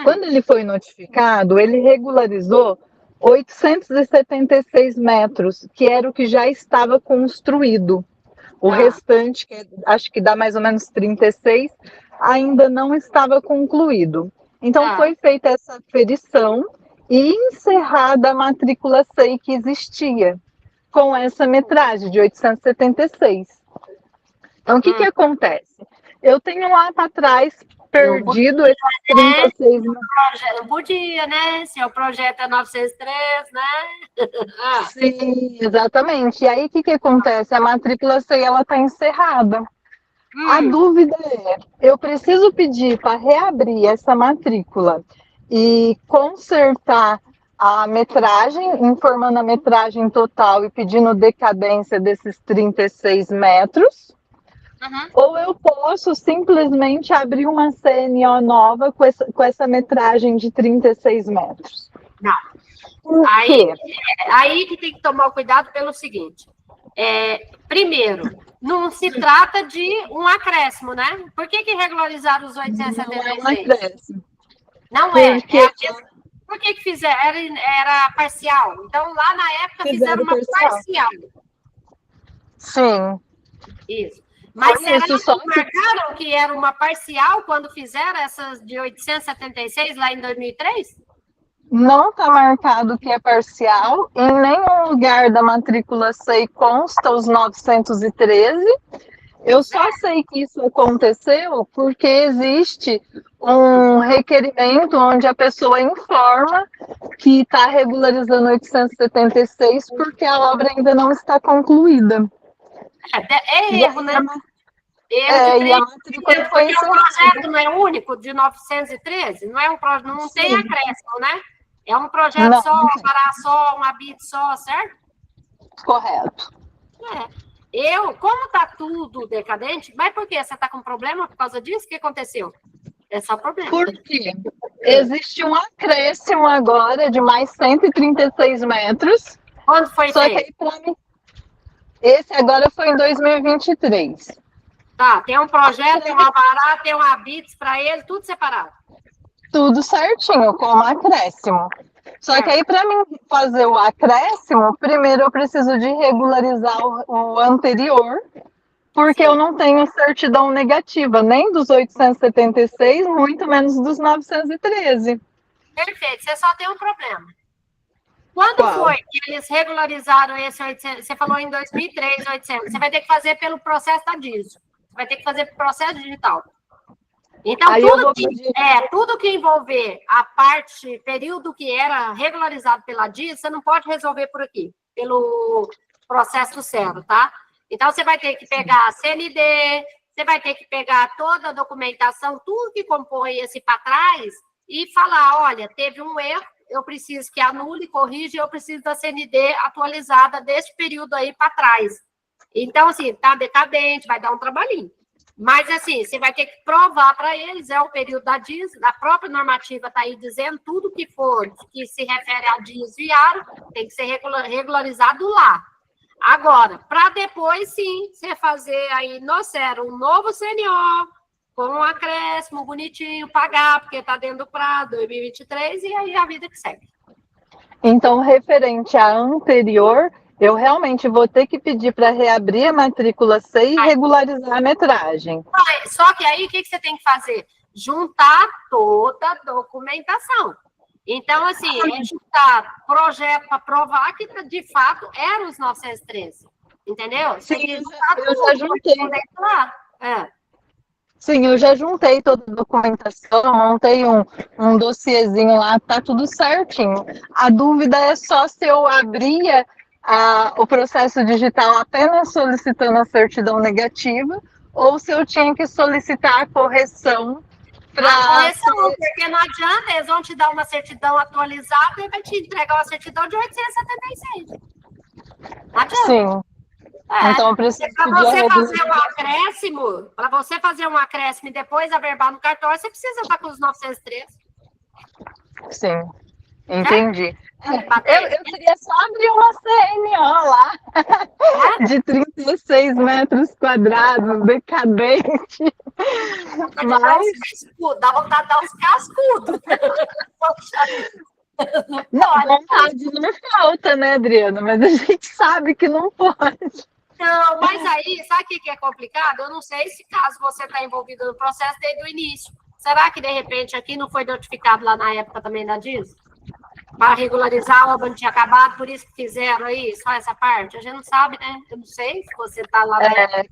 Quando ele foi notificado, ele regularizou 876 metros, que era o que já estava construído. O restante, que acho que dá mais ou menos 36, ainda não estava concluído. Então, foi feita essa aferição e encerrada a matrícula SEI que existia, com essa metragem de 876. Então, o que acontece? Eu tenho lá para trás perdido esses 36 metros. Não podia, né? Se o projeto é 903, né? Sim, exatamente. E aí, o que acontece? A matrícula SEI, ela está encerrada. A dúvida é, eu preciso pedir para reabrir essa matrícula e consertar a metragem, informando a metragem total e pedindo decadência desses 36 metros, ou eu posso simplesmente abrir uma CNO nova com essa metragem de 36 metros. Não. Aí que tem que tomar cuidado pelo seguinte. Primeiro, não se trata de um acréscimo, né? Por que regularizaram os 876? Não é um acréscimo. Não é. Por que fizeram? Era parcial. Então, lá na época, fizeram uma parcial. Sim. Isso. Mas será que marcaram que era uma parcial quando fizeram essas de 876 lá em 2003? Não está marcado que é parcial. Em nenhum lugar da matrícula SEI consta os 913. Eu só sei que isso aconteceu porque existe um requerimento onde a pessoa informa que está regularizando 876 porque a obra ainda não está concluída. Erro, né? E a matrícula foi encerrada. O projeto não é único de 913? Não é um projeto, não tem acréscimo, né? É um projeto só, um pará só, um habite só, certo? Correto. Como está tudo decadente, mas por quê? Você está com problema por causa disso? O que aconteceu? É só problema. Por quê? Existe um acréscimo agora de mais 136 metros. Quando foi feito? Esse agora foi em 2023. Tá, tem um projeto, tem um alvará, tem um habites para ele, tudo separado. Tudo certinho, como acréscimo. Só que aí, para mim fazer o acréscimo, primeiro eu preciso de regularizar o anterior, porque eu não tenho certidão negativa, nem dos 876, muito menos dos 913. Perfeito, você só tem um problema. Quando foi que eles regularizaram esse 800? Você falou em 2003, 800. Você vai ter que fazer pelo processo da DISO. Você vai ter que fazer pelo processo digital. Então, tudo que envolver a parte, período que era regularizado pela DIS, você não pode resolver por aqui, pelo processo zero, tá? Então, você vai ter que pegar a CND, você vai ter que pegar toda a documentação, tudo que compõe esse para trás, e falar, olha, teve um erro, eu preciso que anule, corrija, eu preciso da CND atualizada desse período aí para trás. Então, assim, tá decadente, vai dar um trabalhinho. Mas, assim, você vai ter que provar para eles, é o período da DIS, a própria normativa está aí dizendo, tudo que for, que se refere a desviar, tem que ser regularizado lá. Agora, para depois, sim, você fazer aí no zero um novo CNO, com um acréscimo bonitinho, pagar, porque está dentro do prazo, 2023, e aí a vida que segue. Então, referente à anterior, eu realmente vou ter que pedir para reabrir a matrícula SEI e regularizar a metragem. Só que aí, o que você tem que fazer? Juntar toda a documentação. Então, assim, juntar projeto para provar que, de fato, eram os 913. Entendeu? Sim, eu já juntei. Sim, eu já juntei toda a documentação, montei um dossiezinho lá, tá tudo certinho. A dúvida é só se eu abria o processo digital apenas solicitando a certidão negativa ou se eu tinha que solicitar a correção para... A correção, porque não adianta, eles vão te dar uma certidão atualizada e vai te entregar uma certidão de 876. Não adianta. Sim. Então eu preciso para você fazer um acréscimo, para você fazer um acréscimo e depois averbar no cartório, você precisa estar com os 903. Sim, entendi. Eu queria só abrir uma CNO lá, de 36 metros quadrados, decadente. Mas... Dá vontade de dar uns cascudos. Não, vontade não falta, né, Adriana? Mas a gente sabe que não pode. Não, mas aí, sabe o que é complicado? Eu não sei se caso você está envolvido no processo desde o início. Será que, de repente, aqui não foi notificado lá na época também da DIS? Para regularizar, a obra não tinha acabado, por isso que fizeram aí, só essa parte? A gente não sabe, né? Eu não sei se você está lá na época.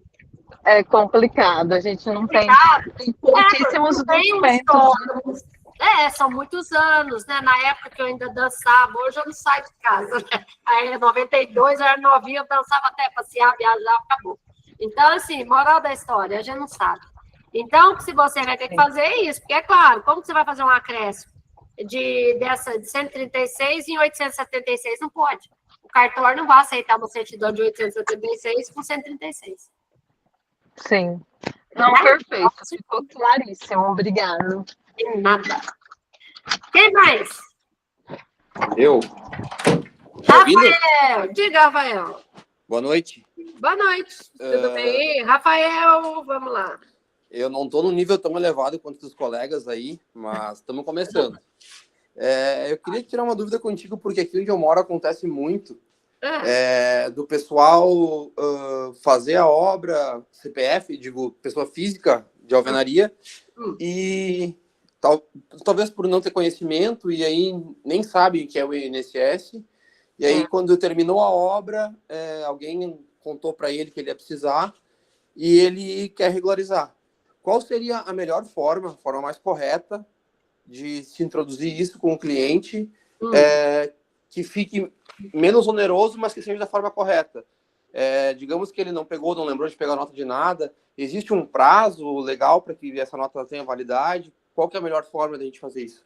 É complicado, a gente não tem pouquíssimos documentos. São muitos anos, né? Na época que eu ainda dançava, hoje eu não saio de casa, né? Aí em 92, eu era novinha, eu dançava até passear, viajar, acabou. Então, assim, moral da história, a gente não sabe. Então, se você vai ter que fazer isso, porque é claro, como você vai fazer um acréscimo de 136 em 876? Não pode. O cartório não vai aceitar uma certidão de 876 com 136. Sim. Não, perfeito. Ficou claríssimo. Obrigado. De nada. Quem mais? Eu. Rafael. Diga, Rafael. Boa noite. Boa noite. Tudo bem? Rafael, vamos lá. Eu não estou no nível tão elevado quanto os colegas aí, mas estamos começando. Eu queria tirar uma dúvida contigo, porque aqui onde eu moro acontece muito do pessoal fazer a obra CPF, digo, pessoa física de alvenaria, e talvez por não ter conhecimento, e aí nem sabe que é o INSS, e aí quando terminou a obra, alguém contou para ele que ele ia precisar, e ele quer regularizar. Qual seria a melhor forma, a forma mais correta de se introduzir isso com o cliente, que fique menos oneroso, mas que seja da forma correta? Digamos que ele não pegou, não lembrou de pegar nota de nada. Existe um prazo legal para que essa nota tenha validade? Qual que é a melhor forma de a gente fazer isso?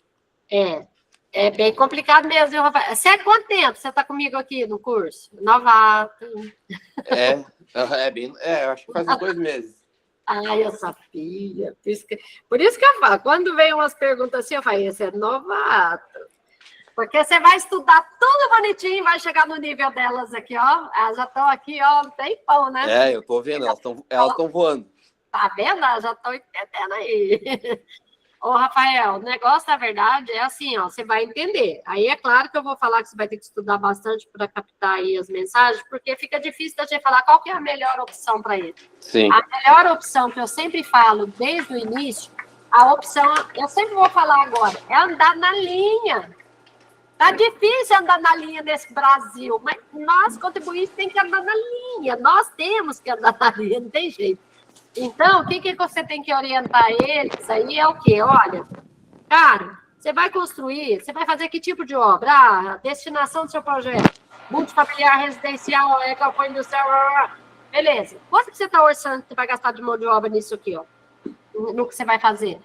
É bem complicado mesmo, viu, Rafael? Você há quanto tempo você está comigo aqui no curso? Novato. Acho que faz uns 2 meses. Ai, essa filha. Por isso que eu falo, quando vem umas perguntas assim, eu falo, esse é novato. Porque você vai estudar tudo bonitinho e vai chegar no nível delas aqui, ó. Elas já estão aqui, ó, não tem pão, né? Eu tô vendo, elas estão voando. Tá vendo? Elas já estão entendendo aí. Ô, Rafael, o negócio, na verdade, é assim, ó, você vai entender. Aí é claro que eu vou falar que você vai ter que estudar bastante para captar aí as mensagens, porque fica difícil da gente falar qual que é a melhor opção para ele. Sim. A melhor opção que eu sempre falo desde o início, a opção, eu sempre vou falar agora, é andar na linha. Tá difícil andar na linha nesse Brasil, mas nós, contribuintes, tem que andar na linha. Nós temos que andar na linha, não tem jeito. Então, o que você tem que orientar eles aí é o quê? Olha, cara, você vai construir, você vai fazer que tipo de obra? A destinação do seu projeto, multifamiliar, residencial, galpão industrial, beleza. Quanto que você está orçando que você vai gastar de mão de obra nisso aqui, ó? No que você vai fazer?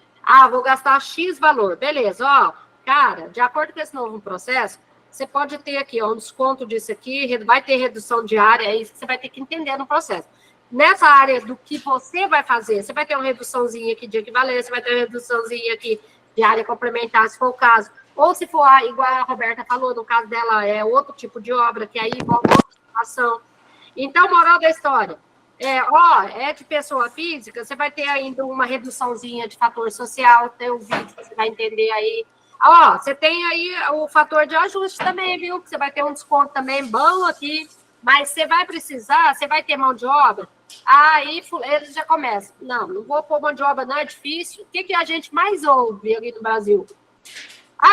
Vou gastar X valor, beleza, ó. Cara, de acordo com esse novo processo, você pode ter aqui, ó, um desconto disso aqui, vai ter redução de área, é isso que você vai ter que entender no processo. Nessa área do que você vai fazer, você vai ter uma reduçãozinha aqui de equivalência, vai ter uma reduçãozinha aqui de área complementar, se for o caso. Ou se for, igual a Roberta falou, no caso dela, é outro tipo de obra, que aí envolve outra situação. Então, moral da história, de pessoa física, você vai ter ainda uma reduçãozinha de fator social, tem um vídeo que você vai entender aí. Você tem aí o fator de ajuste também, viu? Que você vai ter um desconto também bom aqui, mas você vai precisar, você vai ter mão de obra, aí eles já começam. Não vou pôr mão de obra, não, é difícil. O que a gente mais ouve aqui no Brasil?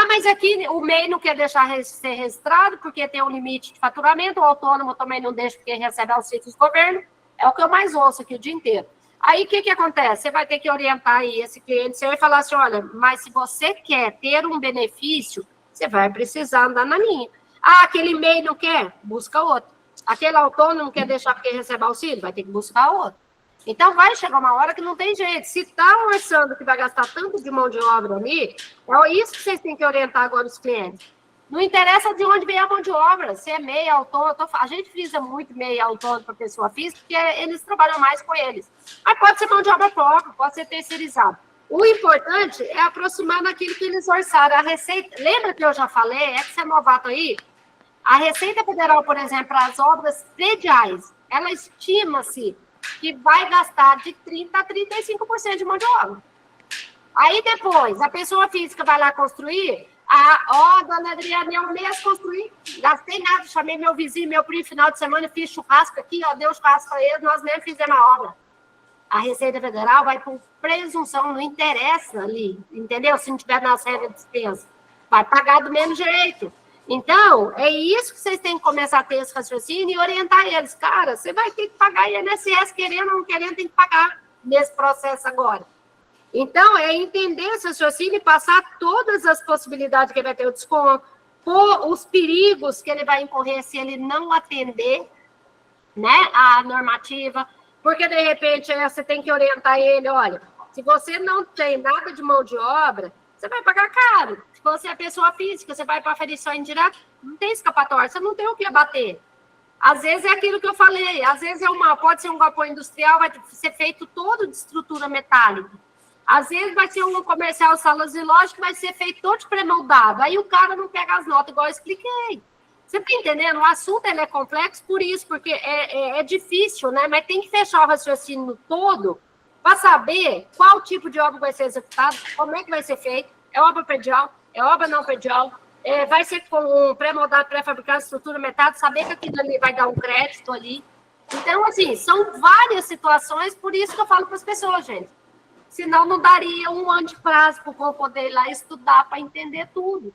Mas aqui o MEI não quer deixar ser registrado porque tem um limite de faturamento, o autônomo também não deixa porque recebe auxílio do governo. É o que eu mais ouço aqui o dia inteiro. Aí, o que acontece? Você vai ter que orientar aí esse cliente, você vai falar assim, olha, mas se você quer ter um benefício, você vai precisar andar na linha. Ah, aquele MEI não quer? Busca outro. Aquele autônomo não quer deixar porque recebe auxílio? Vai ter que buscar outro. Então, vai chegar uma hora que não tem jeito. Se está orçando que vai gastar tanto de mão de obra ali, é isso que vocês têm que orientar agora os clientes. Não interessa de onde vem a mão de obra, se é MEI, autônomo. A gente frisa muito MEI autônomo para pessoa física, porque eles trabalham mais com eles. Mas pode ser mão de obra própria, pode ser terceirizado. O importante é aproximar naquilo que eles orçaram. A Receita, lembra que eu já falei, é que você é novato aí? A Receita Federal, por exemplo, para as obras prediais, ela estima-se que vai gastar de 30% a 35% de mão de obra. Aí depois, a pessoa física vai lá construir, dona Adriana, eu mesmo construí, gastei nada, chamei meu vizinho, meu primo, final de semana, fiz churrasco aqui, deu churrasco para eles, nós mesmo fizemos a obra. A Receita Federal vai por presunção, não interessa ali, entendeu? Se não tiver nas regras de despesa, vai pagar do mesmo jeito. Então, é isso que vocês têm que começar a ter esse raciocínio e orientar eles. Cara, você vai ter que pagar INSS, querendo ou não querendo, tem que pagar nesse processo agora. Então, é entender esse raciocínio e passar todas as possibilidades que ele vai ter o desconto, os perigos que ele vai incorrer se ele não atender, né, a normativa, porque, de repente, você tem que orientar ele, olha, se você não tem nada de mão de obra, você vai pagar caro. Se você é pessoa física, você vai para a aferição indireta, não tem escapatória, você não tem o que abater. Às vezes é aquilo que eu falei, às vezes pode ser um galpão industrial, vai ser feito todo de estrutura metálica. Às vezes vai ser um comercial, salas e lojas, que vai ser feito todo de pré-moldado. Aí o cara não pega as notas, igual eu expliquei. Você está entendendo? O assunto ele é complexo por isso, porque é difícil, né? Mas tem que fechar o raciocínio todo para saber qual tipo de obra vai ser executado, como é que vai ser feito. É obra predial? É obra não predial? Vai ser com um pré-moldado, pré-fabricado, estrutura metálica, saber que aquilo ali vai dar um crédito ali. Então, assim, são várias situações, por isso que eu falo para as pessoas, gente. Senão não daria um ano de prazo para o povo poder ir lá estudar para entender tudo.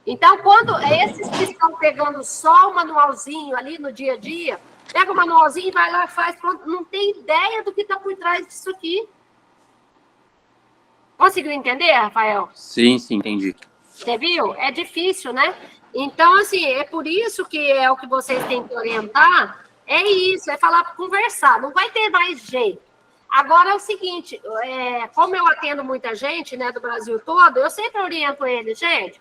Então, quando esses que estão pegando só o manualzinho ali no dia a dia, pega o manualzinho e vai lá e faz, pronto, não tem ideia do que está por trás disso aqui. Conseguiu entender, Rafael? Sim, entendi. Você viu? É difícil, né? Então, assim, é por isso que é o que vocês têm que orientar, é isso, é falar, conversar, não vai ter mais jeito. Agora é o seguinte, como eu atendo muita gente, né, do Brasil todo, eu sempre oriento eles, gente,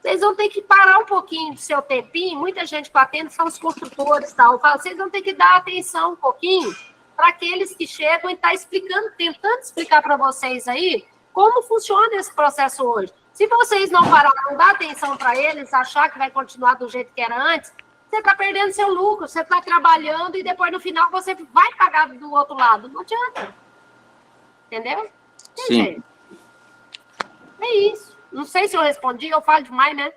vocês vão ter que parar um pouquinho do seu tempinho, muita gente que eu atendo são os construtores e tal, eu falo, vocês vão ter que dar atenção um pouquinho para aqueles que chegam e estão explicando, tentando explicar para vocês aí como funciona esse processo hoje. Se vocês não pararem, não dar atenção para eles, achar que vai continuar do jeito que era antes, você está perdendo seu lucro, você está trabalhando e depois no final você vai pagar do outro lado. Não adianta. Entendeu? Sim. É isso. Não sei se eu respondi, eu falo demais, né?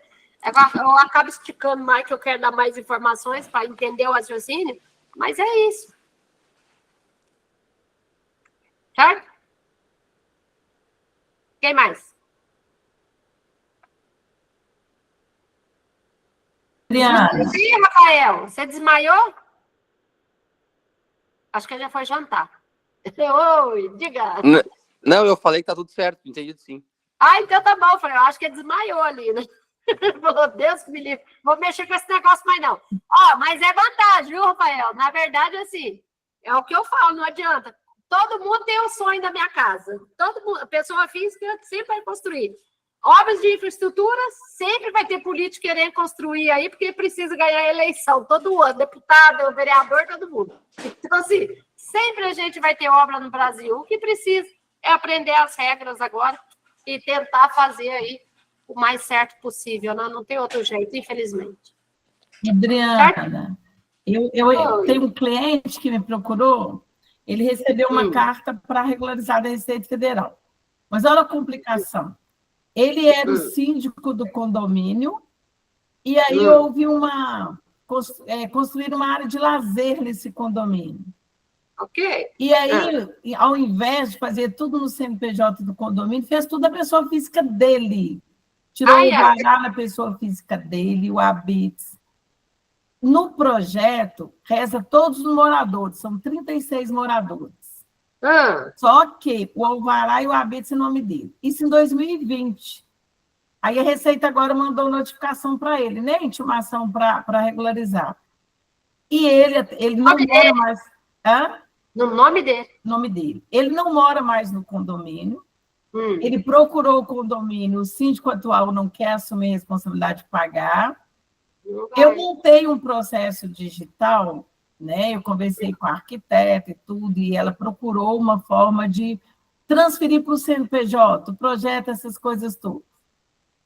Eu acabo esticando mais, que eu quero dar mais informações para entender o raciocínio, mas é isso. Certo? Quem mais? Adriana. Sim, Rafael, você desmaiou? Acho que ele já foi jantar. Oi, diga. Não, eu falei que tá tudo certo, entendido sim. Então tá bom. Eu falei, eu acho que ele desmaiou ali, né? Falou, Deus que me livre. Vou mexer com esse negócio mais não. Mas é vantagem, viu, Rafael? Na verdade, assim, é o que eu falo, não adianta. Todo mundo tem um sonho da minha casa. Todo mundo, pessoa física sempre vai construir. Obras de infraestrutura, sempre vai ter político querendo construir aí, porque precisa ganhar a eleição todo ano, deputado, vereador, todo mundo. Então, assim, sempre a gente vai ter obra no Brasil. O que precisa é aprender as regras agora e tentar fazer aí o mais certo possível, né? Não tem outro jeito, infelizmente. Adriana, eu tenho um cliente que me procurou, ele recebeu uma carta para regularizar da Receita Federal. Mas olha a complicação. Ele era o síndico do condomínio, e aí houve construir uma área de lazer nesse condomínio. Ok. E aí, ao invés de fazer tudo no CNPJ do condomínio, fez tudo a pessoa física dele. Tirou o varal da pessoa física dele, o habits. No projeto, reza todos os moradores, são 36 moradores. Só que o alvará e o habeas em nome dele. Isso em 2020. Aí a Receita agora mandou notificação para ele, né? Intimação para regularizar. E ele não mora mais... Hã? No nome dele. Nome dele. Ele não mora mais no condomínio. Ele procurou o condomínio, o síndico atual não quer assumir a responsabilidade de pagar. Eu montei um processo digital, né? Eu conversei com a arquiteta e tudo, e ela procurou uma forma de transferir para o CNPJ, o projeto, essas coisas todas.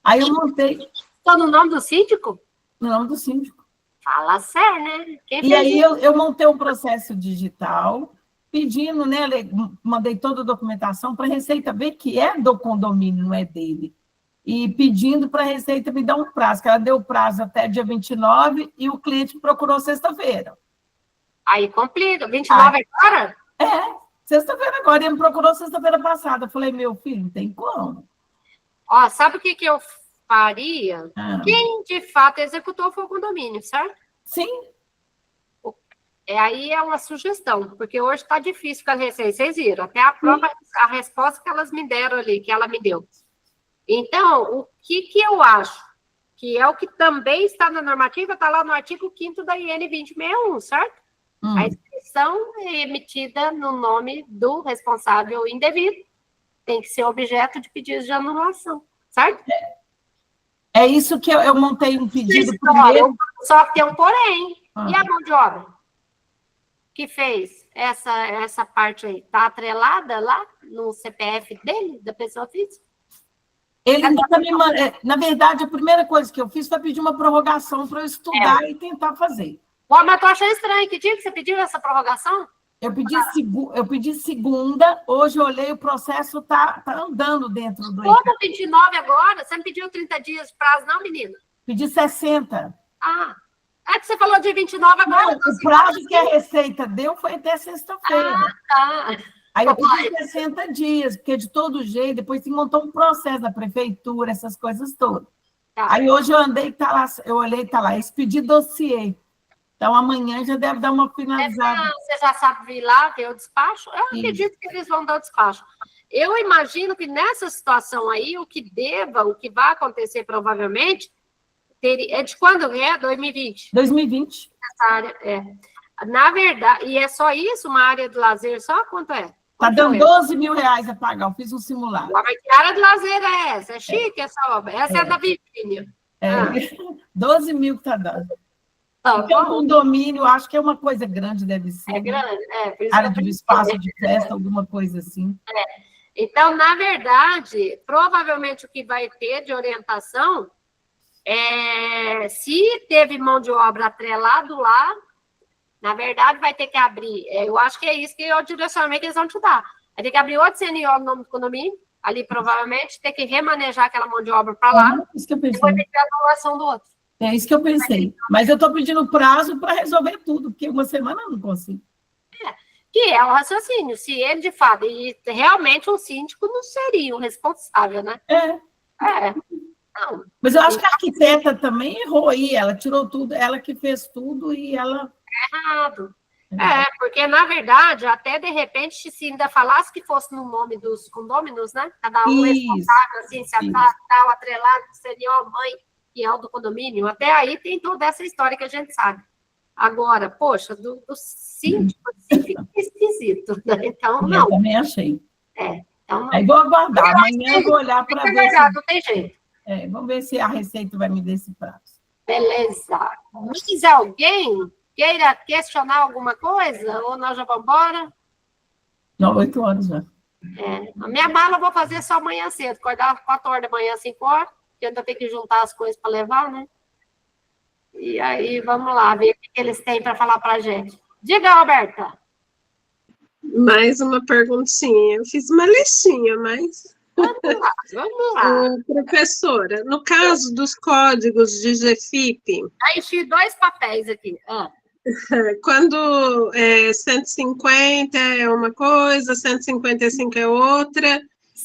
Aí eu montei... Estou no nome do síndico? No nome do síndico. Fala sério, né? E aí eu montei um processo digital, pedindo, né? Mandei toda a documentação para a Receita ver que é do condomínio, não é dele. E pedindo para a Receita me dar um prazo, que ela deu prazo até dia 29 e o cliente procurou sexta-feira. Aí complica. 29 agora? Sexta-feira agora. Ele me procurou sexta-feira passada. Eu falei, meu filho, não tem como. Ó, sabe o que eu faria? Quem, de fato, executou foi o condomínio, certo? Sim. Aí é uma sugestão, porque hoje está difícil com a Receita. Vocês viram, até a resposta que elas me deram ali, que ela me deu. Então, o que eu acho? Que é o que também está na normativa, está lá no artigo 5º da IN 2061, certo? A inscrição é emitida no nome do responsável indevido. Tem que ser objeto de pedido de anulação, certo? É isso que eu montei um pedido primeiro. Só que tem um porém. E a mão de obra? Que fez essa parte aí? Está atrelada lá no CPF dele, da pessoa física? Ele também, na verdade, a primeira coisa que eu fiz foi pedir uma prorrogação para eu estudar e tentar fazer. Pô, mas tu achou estranho. Que dia que você pediu essa prorrogação? Eu pedi segunda, hoje eu olhei, o processo tá andando dentro do... Como 29 agora? Você não pediu 30 dias de prazo, não, menina? Pedi 60. É que você falou de 29 agora. Não, o prazo que a Receita deu foi até sexta-feira. Tá. Aí eu pedi 60 dias, porque de todo jeito, depois se montou um processo da prefeitura, essas coisas todas. Tá. Aí hoje eu andei, tá lá, eu olhei, tá lá, expedi dossiê. Então, amanhã já deve dar uma finalizada. Você já sabe vir lá, ver o despacho? Eu acredito que eles vão dar o despacho. Eu imagino que nessa situação aí, o que vai acontecer provavelmente, é de quando é? 2020? 2020. Essa área, Na verdade, e é só isso, uma área de lazer, só quanto é? Está dando 12 mil reais a pagar, eu fiz um simulado. Mas que área de lazer é essa? É chique essa obra. Essa é da Virgínia. 12 mil que está dando. Porque um condomínio, acho que é uma coisa grande, deve ser. É grande, área de espaço de festa, alguma coisa assim. Então, na verdade, provavelmente o que vai ter de orientação se teve mão de obra atrelado lá, na verdade, vai ter que abrir. Eu acho que é isso que é o direcionamento que eles vão te dar. Vai ter que abrir outro CNO no nome do condomínio, ali provavelmente, ter que remanejar aquela mão de obra para lá, isso que eu pensei. E vai ter que ter a anulação do outro. É isso que eu pensei. Mas eu estou pedindo prazo para resolver tudo, porque uma semana eu não consigo. Que é o raciocínio. Se ele, de fato, e realmente o síndico não seria o responsável, né? Não. Mas eu acho que a arquiteta também errou aí. Ela tirou tudo, ela que fez tudo e ela... Errado. Porque, na verdade, até de repente, se ainda falasse que fosse no nome dos condôminos, né? Cada um responsável, assim, se tal atrelado, seria a mãe, que é o do condomínio. Até aí tem toda essa história que a gente sabe. Agora, poxa, do síndico, assim, fica esquisito, né? Então, não. Eu também achei. Então, aí vou aguardar. Amanhã eu vou olhar para ver verdade, não tem jeito. Vamos ver se a Receita vai me dar esse prazo. Beleza. Mais alguém queira questionar alguma coisa? Ou nós já vamos embora? Não, 8 horas já. A minha mala eu vou fazer só amanhã cedo. Acordar 4 horas da manhã, 5 horas. Porque ainda tem que juntar as coisas para levar, né? E aí, vamos lá, ver o que eles têm para falar para a gente. Diga, Roberta. Mais uma perguntinha. Eu fiz uma listinha, mas... Vamos lá. Professora, no caso dos códigos de GFIP... Enchi 2 papéis aqui. Quando 150 é uma coisa, 155 é outra,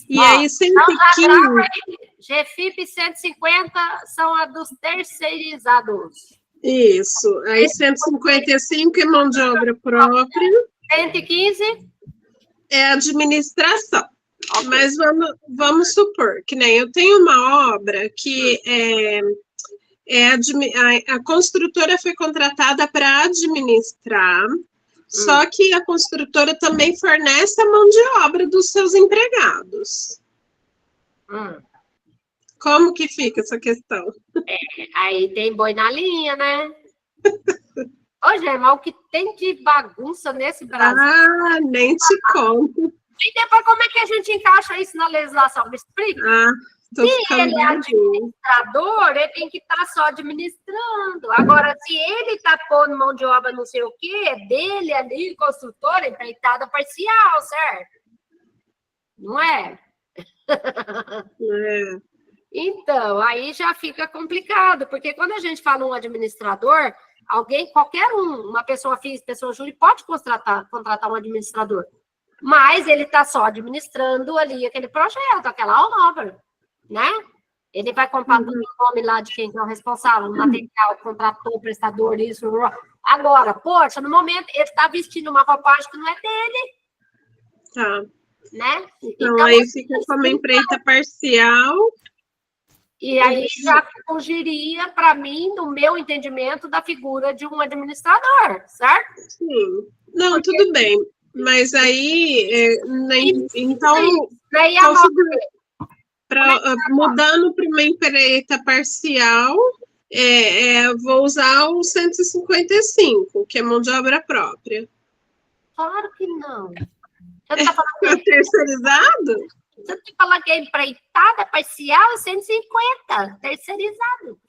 e aí 115... GFIP 150 são a dos terceirizados. Isso. Aí 155 é mão de obra própria. 115? é administração. Okay. Mas vamos supor que nem eu tenho uma obra que a construtora foi contratada para administrar, só que a construtora também fornece a mão de obra dos seus empregados. Como que fica essa questão? Aí tem boi na linha, né? Ô, Gemma, o que tem de bagunça nesse Brasil? Ah, nem te conto. E depois, como é que a gente encaixa isso na legislação? Me explica. Se ele é administrador, ele tem que estar só administrando. Agora, se ele está pondo mão de obra não sei o quê, é dele ali, construtor, empreitada parcial, certo? Não é? Então, aí já fica complicado, porque quando a gente fala um administrador, qualquer uma pessoa física, pessoa jurídica, pode contratar um administrador. Mas ele está só administrando ali aquele projeto, aquela obra, né? Ele vai comprar tudo o nome lá de quem é o responsável, material, contrator, prestador, isso. Agora, poxa, no momento ele está vestindo uma roupagem que não é dele. Tá. Né? Então aí fica como empreita parcial. E aí já fugiria, para mim, no meu entendimento, da figura de um administrador, certo? Sim. Não, tudo bem. Mas aí, então, mudando para uma empreita parcial, vou usar o 155, que é mão de obra própria. Claro que não. Você tá falando que é terceirizado? Você está falando que é empreitada parcial, é 150, terceirizado.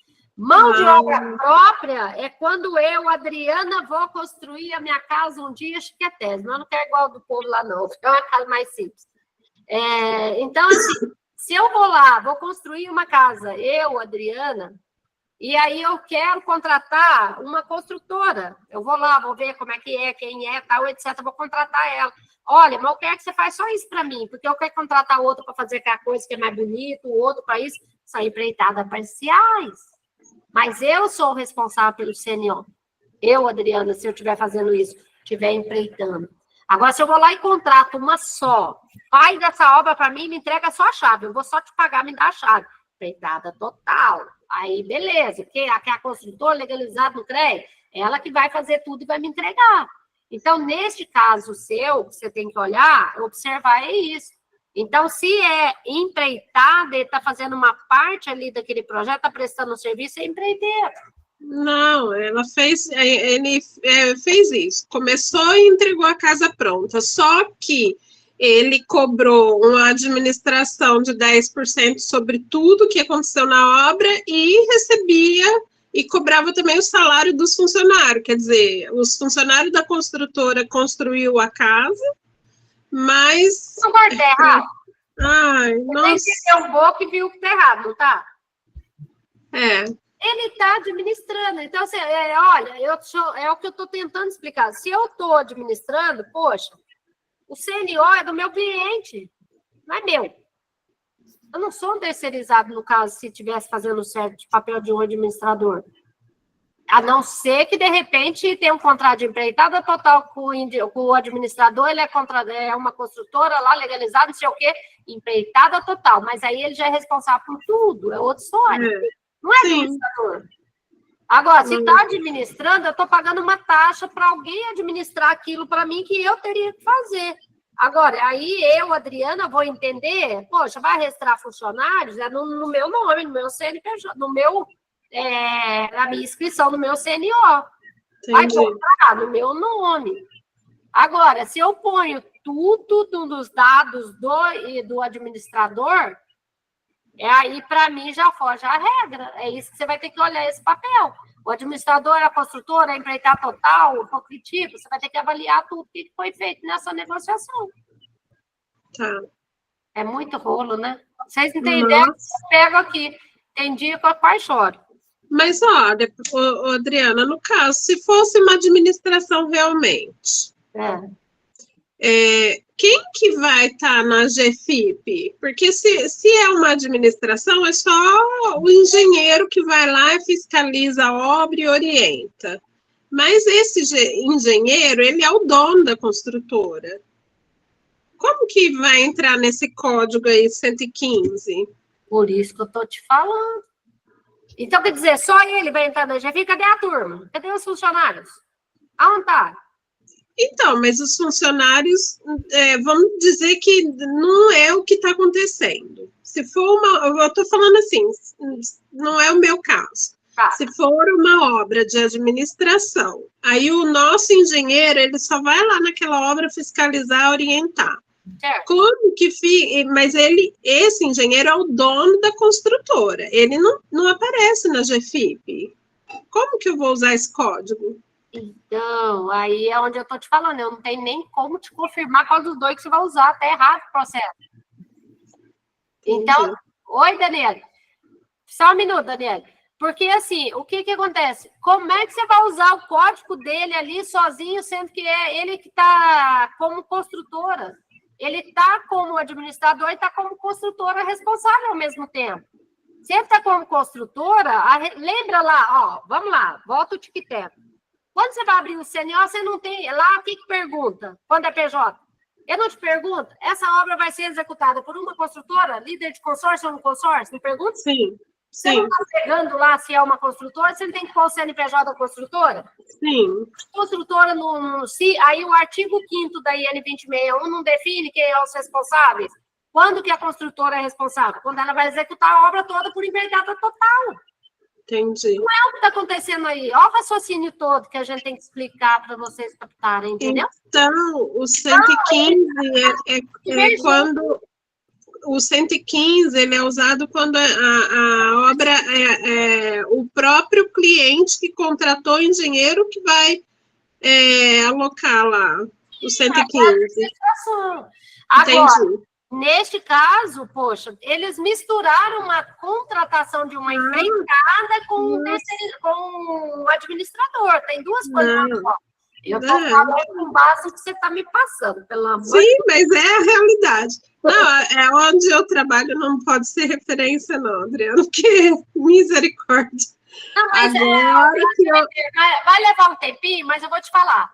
Mão de obra própria é quando eu, Adriana, vou construir a minha casa um dia chiquetésimo. Mas eu não quero igual do povo lá, não. É uma casa mais simples. Então, assim, se eu vou lá, vou construir uma casa, eu, Adriana, e aí eu quero contratar uma construtora. Eu vou lá, vou ver como é que é, quem é, tal, etc. Vou contratar ela. Olha, mas eu quero que você faça só isso para mim, porque eu quero contratar outro para fazer aquela coisa que é mais bonito, outro para isso. São empreitadas parciais. Mas eu sou o responsável pelo CNO. Eu, Adriana, se eu estiver fazendo isso, estiver empreitando. Agora, se eu vou lá e contrato uma só, faz essa obra para mim e me entrega só a chave. Eu vou só te pagar, me dá a chave. Empreitada total. Aí, beleza. Que a construtora legalizada no CREA, ela que vai fazer tudo e vai me entregar. Então, neste caso seu, que você tem que olhar, observar é isso. Então, se é empreitada, ele está fazendo uma parte ali daquele projeto, está prestando um serviço, é empreiteiro. Não, ele fez isso. Começou e entregou a casa pronta. Só que ele cobrou uma administração de 10% sobre tudo que aconteceu na obra e recebia e cobrava também o salário dos funcionários. Quer dizer, os funcionários da construtora construiu a casa, mas... Não vai ter errado. Ai, nossa. Você entendeu um pouco e viu que está errado, não está? Ele está administrando. Então, assim, olha, é o que eu estou tentando explicar. Se eu estou administrando, poxa, o CNO é do meu cliente, não é meu. Eu não sou um terceirizado, no caso, se estivesse fazendo certo de papel de um administrador. A não ser que, de repente, tenha um contrato de empreitada total com o administrador, ele é uma construtora lá, legalizada, não sei o quê, empreitada total. Mas aí ele já é responsável por tudo, é outra história. Não é administrador. Agora, se está administrando, eu estou pagando uma taxa para alguém administrar aquilo para mim que eu teria que fazer. Agora, aí eu, Adriana, vou entender, poxa, vai registrar funcionários no meu nome, no meu CNPJ, na minha inscrição, no meu CNO. Vai comprar no meu nome. Agora, se eu ponho tudo nos dados do administrador, aí, para mim, já foge a regra. É isso que você vai ter que olhar esse papel. O administrador, a construtora, a empreitada total, o concretivo, você vai ter que avaliar tudo que foi feito nessa negociação. Tá. É muito rolo, né? Vocês entenderam? Eu pego aqui. Tem dia que eu quase choro. Mas, olha, Adriana, no caso, se fosse uma administração realmente, quem que vai estar na GFIP? Porque se é uma administração, é só o engenheiro que vai lá, fiscaliza a obra e orienta. Mas esse engenheiro, ele é o dono da construtora. Como que vai entrar nesse código aí, 115? Por isso que eu tô te falando. Então, quer dizer, só ele vai entrar na GFI? Cadê a turma? Cadê os funcionários? Aonde tá? Então, mas os funcionários, vamos dizer que não é o que está acontecendo. Se for eu estou falando assim, não é o meu caso. Tá. Se for uma obra de administração, aí o nosso engenheiro, ele só vai lá naquela obra fiscalizar, orientar. Certo. Como que fica? Mas esse engenheiro é o dono da construtora, ele não aparece na GFIP. Como que eu vou usar esse código? Então, aí é onde eu tô te falando, eu não tenho nem como te confirmar qual dos dois que você vai usar, tá errado o processo. Então, oi, Daniela. Só um minuto, Daniela. Porque, assim, o que acontece? Como é que você vai usar o código dele ali sozinho, sendo que é ele que está como construtora? Ele está como administrador e está como construtora responsável ao mesmo tempo. Se ele está como construtora, lembra lá, ó, vamos lá, volta o tic-tac. Quando você vai abrir o CNO, você não tem... Lá, o que pergunta? Quando é PJ? Eu não te pergunto, essa obra vai ser executada por uma construtora, líder de consórcio ou no consórcio? Não pergunta? Sim, Você não está pegando lá se é uma construtora, você não tem que pôr o CNPJ da construtora? Sim. Construtora, aí o artigo 5º da IN 2061 não define quem é os responsáveis. Quando que a construtora é responsável? Quando ela vai executar a obra toda por empreitada total. Entendi. Não é o que está acontecendo aí. Olha o raciocínio todo que a gente tem que explicar para vocês captarem, entendeu? Então, o 115 é quando... O 115 ele é usado quando a obra é o próprio cliente que contratou o engenheiro que vai alocar lá o 115. Agora, entendi. Neste caso, poxa, eles misturaram uma contratação de uma empreitada com o administrador. Tem duas coisas. Eu estou falando com base no que você está me passando, pelo amor de Deus. Sim, mas é a realidade. Não, onde eu trabalho não pode ser referência, não, Adriana, porque misericórdia. Não, mas vai levar um tempinho, mas eu vou te falar.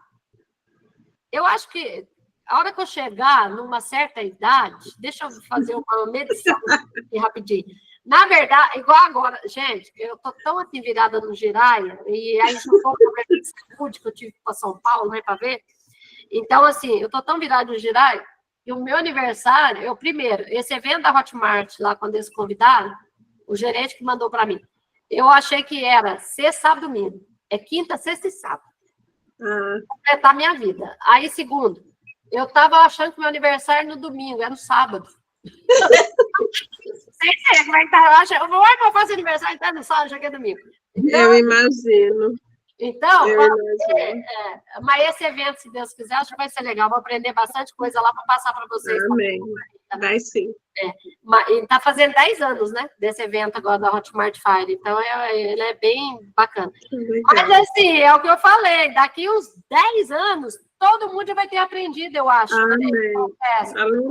Eu acho que a hora que eu chegar numa certa idade, deixa eu fazer uma medição aqui rapidinho. Na verdade, igual agora, gente, eu tô tão assim virada no Giraia, e aí juntou um problema de saúde que eu tive para São Paulo, né, para ver. Então, assim, eu tô tão virada no Giraia, e o meu aniversário, primeiro, esse evento da Hotmart, lá quando eles convidaram, o gerente que mandou para mim, eu achei que era sexta, sábado, domingo. É quinta, sexta e sábado. Completar minha vida. Aí, segundo, eu estava achando que meu aniversário no domingo, era no sábado. Sei como é que tá. Eu vou fazer aniversário, tá no sábado, já que é domingo. Então, eu imagino. Então, mas esse evento, se Deus quiser, acho que vai ser legal. Vou aprender bastante coisa lá para passar para vocês. Amém. Vai sim. Está fazendo 10 anos, né? Desse evento agora da Hotmart Fire. Então, ele é bem bacana. Mas, assim, é o que eu falei. Daqui uns 10 anos, todo mundo já vai ter aprendido, eu acho. Amém. Né?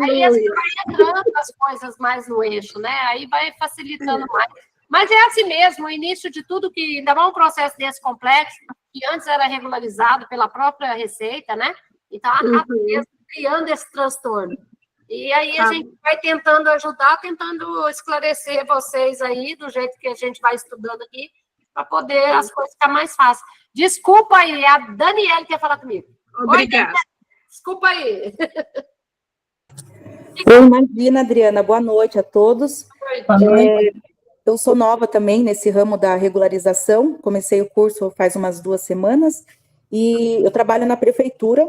Aí assim, vai entrando as coisas mais no eixo, né? Aí vai facilitando mais. Mas é assim mesmo, o início de tudo que ainda vai um processo desse complexo, que antes era regularizado pela própria Receita, né? Então, acaba criando esse transtorno. E aí a gente vai tentando ajudar, tentando esclarecer vocês aí, do jeito que a gente vai estudando aqui, para poder as coisas ficar mais fáceis. Desculpa aí, a Daniela quer falar comigo. Obrigada. Oi, desculpa aí. Imagina, Adriana. Boa noite a todos. Eu sou nova também nesse ramo da regularização. Comecei o curso faz umas 2 semanas e eu trabalho na prefeitura,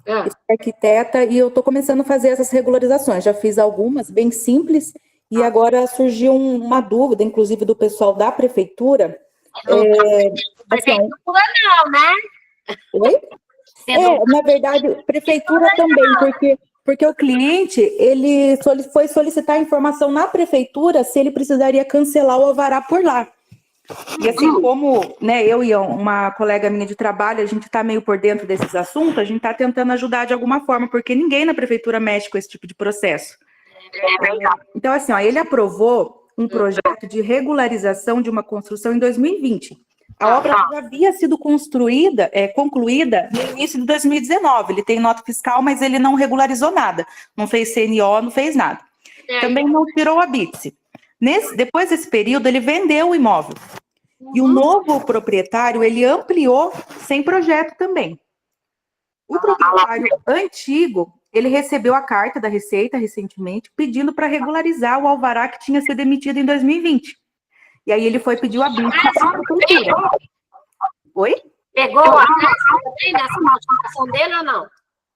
sou arquiteta, e eu estou começando a fazer essas regularizações. Já fiz algumas bem simples e agora surgiu uma dúvida, inclusive do pessoal da prefeitura. Prefeitura não, né? Oi? Na verdade, prefeitura também, porque o cliente, ele foi solicitar informação na prefeitura se ele precisaria cancelar o alvará por lá. E assim, como eu e uma colega minha de trabalho, a gente está meio por dentro desses assuntos, a gente está tentando ajudar de alguma forma, porque ninguém na prefeitura mexe com esse tipo de processo. Então, assim, ele aprovou um projeto de regularização de uma construção em 2020. A obra já havia sido concluída no início de 2019. Ele tem nota fiscal, mas ele não regularizou nada. Não fez CNO, não fez nada. Também não tirou a BITS. Depois desse período, ele vendeu o imóvel. E o novo proprietário, ele ampliou sem projeto também. O proprietário antigo, ele recebeu a carta da Receita recentemente, pedindo para regularizar o alvará que tinha sido emitido em 2020. E aí ele foi pedir o BITS para a prefeitura. Oi? Pegou a acréscimo também nessa notificação dele ou não?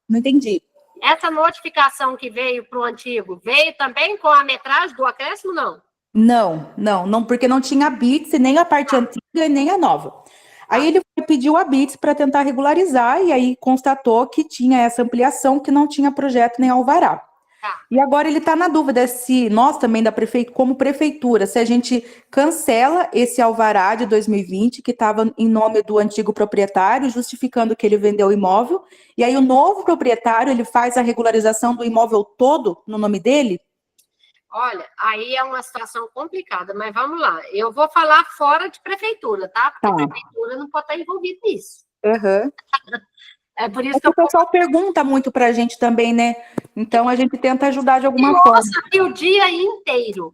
Não entendi. Essa notificação que veio para o antigo, veio também com a metragem do acréscimo, não? Não, porque não tinha a BITS, nem a parte antiga, nem a nova. Aí ele pediu a BITS para tentar regularizar, e aí constatou que tinha essa ampliação, que não tinha projeto nem alvará. E agora ele está na dúvida se nós também, como prefeitura, se a gente cancela esse alvará de 2020, que estava em nome do antigo proprietário, justificando que ele vendeu o imóvel, e aí o novo proprietário, ele faz a regularização do imóvel todo no nome dele. Olha, aí é uma situação complicada, mas vamos lá. Eu vou falar fora de prefeitura, tá? Porque a prefeitura não pode estar envolvida nisso. É por isso que o pessoal pergunta muito para a gente também, né? Então a gente tenta ajudar de alguma forma. Nossa, o dia inteiro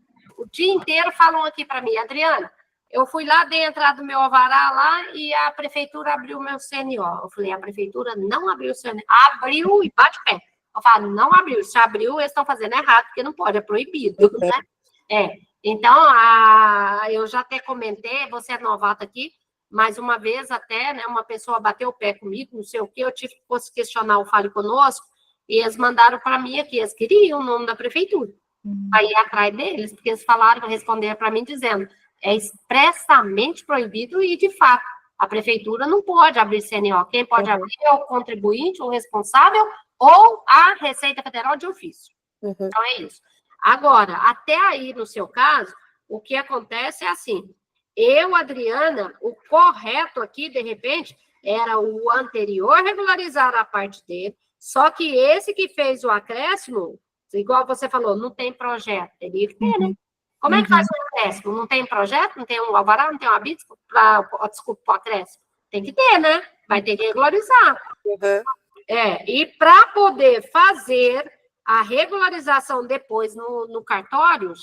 falam aqui para mim, Adriana, eu fui lá, dei a entrada do meu alvará lá e a prefeitura abriu o meu CNO. Eu falei, a prefeitura não abriu o CNO. Abriu e bate pé. Eu falo, não abriu. Se abriu, eles estão fazendo errado, porque não pode, é proibido, né? Então, eu já até comentei, você é novata aqui, mais uma vez até, né, uma pessoa bateu o pé comigo, não sei o quê, eu tive que questionar o Fale Conosco, e eles mandaram para mim aqui, eles queriam o nome da prefeitura, para ir atrás deles, porque eles falaram, responderam para mim dizendo, é expressamente proibido e, de fato, a prefeitura não pode abrir CNO. Quem pode abrir é o contribuinte, o responsável, ou a Receita Federal de ofício. Então, é isso. Agora, até aí, no seu caso, o que acontece é assim, Adriana, o correto aqui, de repente, era o anterior regularizar a parte dele, só que esse que fez o acréscimo, igual você falou, não tem projeto, teria que ter, né? Como é que faz o acréscimo? Não tem projeto, não tem um alvará, não tem uma BITS para o acréscimo? Tem que ter, né? Vai ter que regularizar. E para poder fazer a regularização depois no cartório,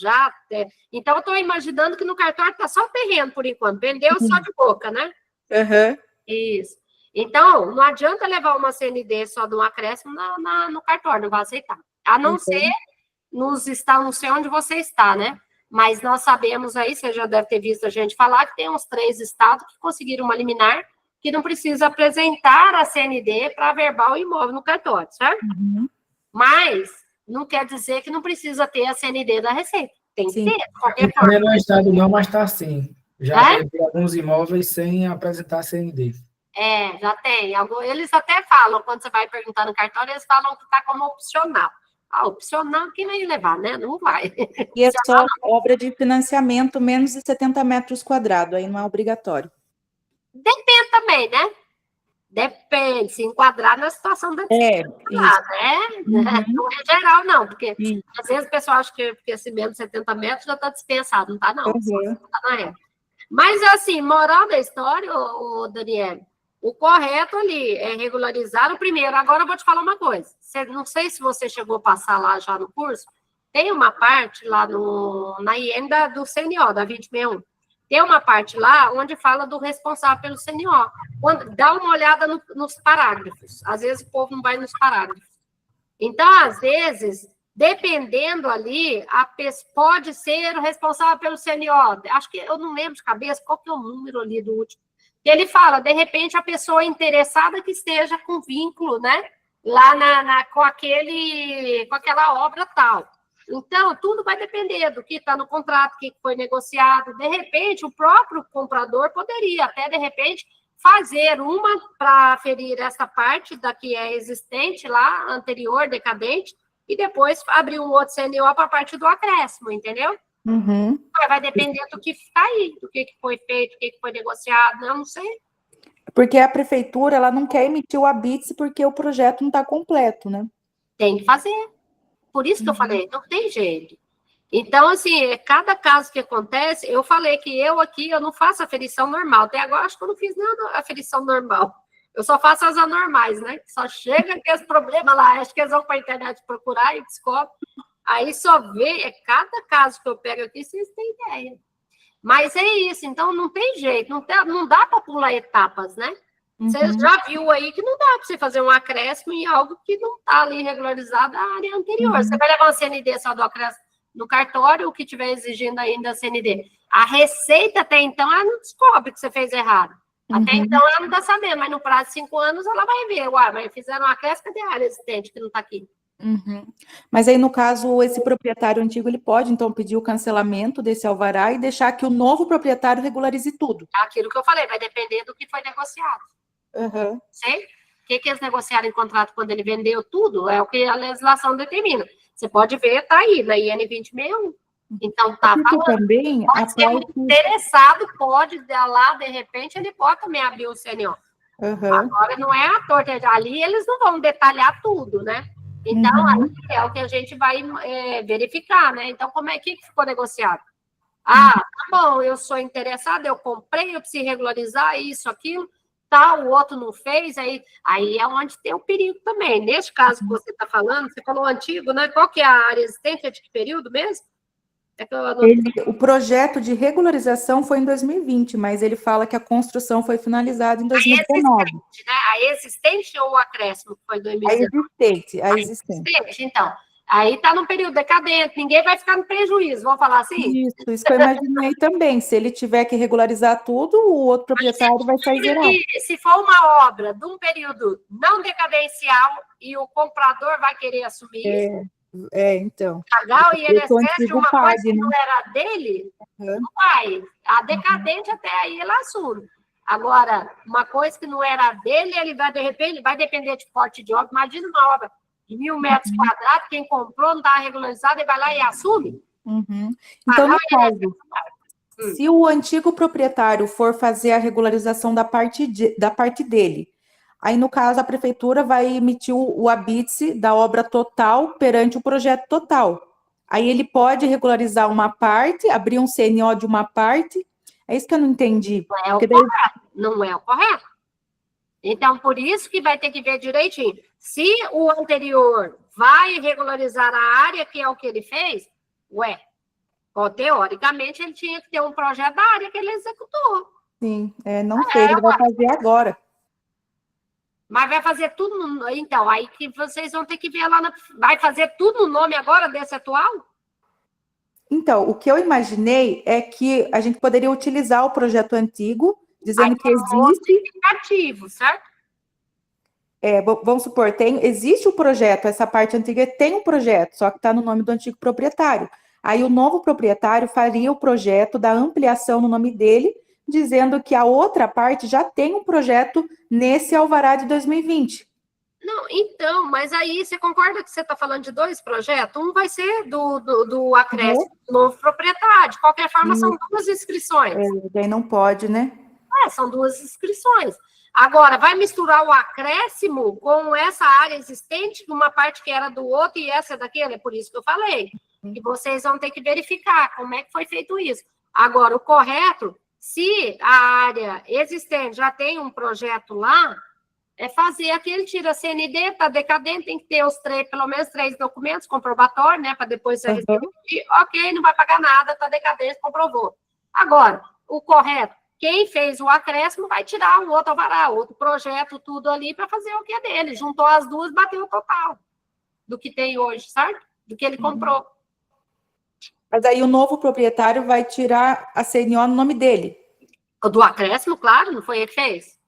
então eu estou imaginando que no cartório está só o terreno, por enquanto, vendeu só de boca, né? Isso. Então, não adianta levar uma CND só de um acréscimo no cartório, não vai aceitar. A não ser não sei onde você está, né? Mas nós sabemos aí, você já deve ter visto a gente falar, que tem uns 3 estados que conseguiram uma liminar que não precisa apresentar a CND para averbar o imóvel no cartório, certo? Mas não quer dizer que não precisa ter a CND da Receita. Tem que ter, de qualquer forma. No estado não, mas está sim. Já tem alguns imóveis sem apresentar a CND. Já tem. Eles até falam, quando você vai perguntar no cartório, eles falam que está como opcional. Opcional, quem vai levar, né? Não vai. E é só obra de financiamento menos de 70 metros quadrados, aí não é obrigatório. Depende também, né? Depende, se enquadrar na situação da né? Não é geral, não, porque às vezes o pessoal acha que esse menos de 70 metros já está dispensado, não está, não. Tá na época. Mas, assim, moral da história, Daniel, o correto ali é regularizar o primeiro. Agora eu vou te falar uma coisa. Não sei se você chegou a passar lá já no curso, tem uma parte lá na IN do CNO, da 2061. Tem uma parte lá onde fala do responsável pelo CNO. Dá uma olhada nos parágrafos. Às vezes o povo não vai nos parágrafos. Então, às vezes, dependendo ali, pode ser o responsável pelo CNO. Acho que eu não lembro de cabeça qual que é o número ali do último. Ele fala, de repente, a pessoa interessada que esteja com vínculo, né? Lá com aquela obra tal. Então, tudo vai depender do que está no contrato, o que foi negociado. De repente, o próprio comprador poderia até, de repente, fazer uma para ferir essa parte da que é existente lá, anterior, decadente, e depois abrir um outro CNO para a parte do acréscimo, entendeu? Vai depender do que está aí, do que foi feito, o que foi negociado, eu não sei. Porque a prefeitura, ela não quer emitir o ABITS porque o projeto não está completo, né? Tem que fazer. Por isso que eu falei, não tem jeito. Então, assim, cada caso que acontece, eu falei que eu aqui, eu não faço aferição normal. Até agora, acho que eu não fiz nada aferição normal. Eu só faço as anormais, né? Só chega aqueles problemas lá, acho que eles vão para a internet procurar e descobrem. Aí só vê, cada caso que eu pego aqui, vocês têm ideia. Mas é isso, então não tem jeito, não dá para pular etapas, né? Você já viu aí que não dá para você fazer um acréscimo em algo que não está ali regularizado à área anterior. Você vai levar uma CND só do acréscimo no cartório, o que estiver exigindo ainda a CND. A Receita, até então, ela não descobre que você fez errado. Até então, ela não está sabendo, mas no prazo de 5 anos, ela vai ver. Uai, mas fizeram uma acréscimo, cadê a área existente que não está aqui? Mas aí, no caso, esse proprietário antigo, ele pode, então, pedir o cancelamento desse alvará e deixar que o novo proprietário regularize tudo. Aquilo que eu falei, vai depender do que foi negociado. Sei? O que eles negociaram em contrato quando ele vendeu tudo, é o que a legislação determina. Você pode ver, tá aí, na IN 2061. Então, tá falando. Também, pode ser muito interessado, pode lá, de repente, ele pode também abrir o CNO. Agora, não é a torta ali, eles não vão detalhar tudo, né? Então, aí é o que a gente vai verificar, né? Então, como é que ficou negociado? Ah, tá bom, eu sou interessado, eu comprei, eu preciso regularizar isso, aquilo, tá, o outro não fez, aí é onde tem o perigo também. Neste caso que você está falando, você falou antigo, né? Qual que é a área existente? É de que período mesmo? O projeto de regularização foi em 2020, mas ele fala que a construção foi finalizada em 2019. A existente ou o acréscimo que foi em 2019? A existente. Então, aí está no período decadente, ninguém vai ficar no prejuízo, vamos falar assim? Isso que eu imaginei também. Se ele tiver que regularizar tudo, o outro proprietário vai sair zerado. Se for uma obra de um período não decadencial e o comprador vai querer assumir isso, então. Pagar o INSS de uma coisa que não era dele, não vai. A decadente até aí ele assume. Agora, uma coisa que não era dele, ele vai, de repente, vai depender de porte de obra. Imagina uma obra de 1.000 metros quadrados, quem comprou não está regularizado, ele vai lá e assume. Então, no caso, se o antigo proprietário for fazer a regularização da parte dele, aí, no caso, a prefeitura vai emitir o habite da obra total perante o projeto total. Aí ele pode regularizar uma parte, abrir um CNO de uma parte. É isso que eu não entendi. Não é o correto. Então, por isso que vai ter que ver direitinho. Se o anterior vai regularizar a área, que é o que ele fez, teoricamente, ele tinha que ter um projeto da área que ele executou. Sim, não sei, ele vai fazer agora. Mas vai fazer tudo então, aí que vocês vão ter que ver lá, vai fazer tudo no nome agora desse atual? Então, o que eu imaginei é que a gente poderia utilizar o projeto antigo, dizendo que existe... Ativo, certo? Vamos supor, existe o projeto, essa parte antiga tem um projeto, só que está no nome do antigo proprietário. Aí o novo proprietário faria o projeto da ampliação no nome dele, dizendo que a outra parte já tem um projeto nesse alvará de 2020. Não, então, mas aí você concorda que você está falando de 2 projetos? Um vai ser do acréscimo do novo proprietário. De qualquer forma, são 2 inscrições. Daí não pode, né? São 2 inscrições. Agora, vai misturar o acréscimo com essa área existente, uma parte que era do outro e essa daquele? É por isso que eu falei. Que vocês vão ter que verificar como é que foi feito isso. Agora, o correto... Se a área existente já tem um projeto lá, é fazer aquele, tira CND, está decadente, tem que ter pelo menos 3 documentos comprobatórios, né, para depois você repetir. Ok, não vai pagar nada, está decadente, comprovou. Agora, o correto, quem fez o acréscimo vai tirar um outro alvará, outro projeto, tudo ali para fazer o que é dele. Juntou as duas, bateu o total do que tem hoje, certo? Do que ele comprou. Mas aí o novo proprietário vai tirar a CNO no nome dele. Do acréscimo, claro, não foi ele que fez.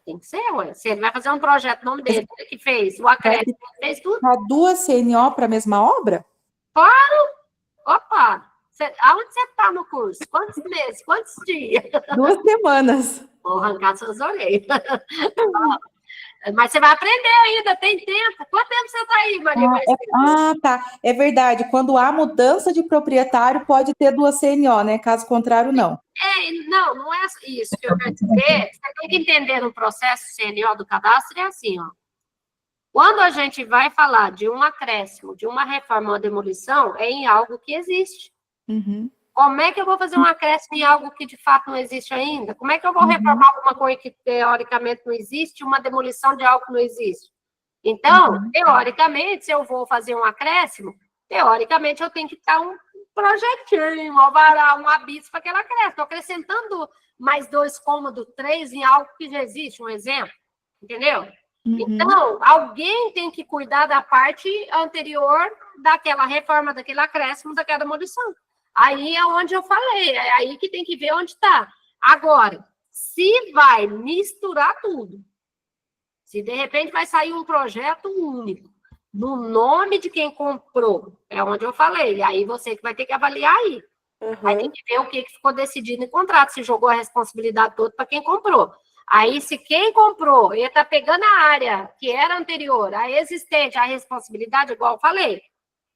Tem que ser, Se ele vai fazer um projeto no nome dele, ele que fez o acréscimo, ele fez tudo. 2 CNO para a mesma obra? Claro! Opa! Aonde você está no curso? Quantos meses? Quantos dias? 2 semanas. Vou arrancar suas orelhas. Mas você vai aprender ainda, tem tempo. Quanto tempo você está aí, Maria? Tá. É verdade. Quando há mudança de proprietário, pode ter 2 CNO, né? Caso contrário, não. Não é isso que eu quero dizer. Você tem que entender no processo CNO do cadastro, é assim, Quando a gente vai falar de um acréscimo, de uma reforma ou demolição, é em algo que existe. Uhum. Como é que eu vou fazer um acréscimo em algo que de fato não existe ainda? Como é que eu vou reformar alguma coisa que teoricamente não existe, uma demolição de algo que não existe? Então, teoricamente, se eu vou fazer um acréscimo, teoricamente eu tenho que estar um projetinho, um alvará, um habite para aquele acréscimo. Estou acrescentando mais 2 cômodos, 3 em algo que já existe, um exemplo. Entendeu? Então, alguém tem que cuidar da parte anterior daquela reforma, daquele acréscimo, daquela demolição. Aí é onde eu falei, é aí que tem que ver onde está. Agora, se vai misturar tudo, se de repente vai sair um projeto único, no nome de quem comprou, é onde eu falei, aí você que vai ter que avaliar aí. Aí tem que ver o que ficou decidido em contrato, se jogou a responsabilidade toda para quem comprou. Aí, se quem comprou, ele está pegando a área que era anterior, a existente, a responsabilidade, igual eu falei,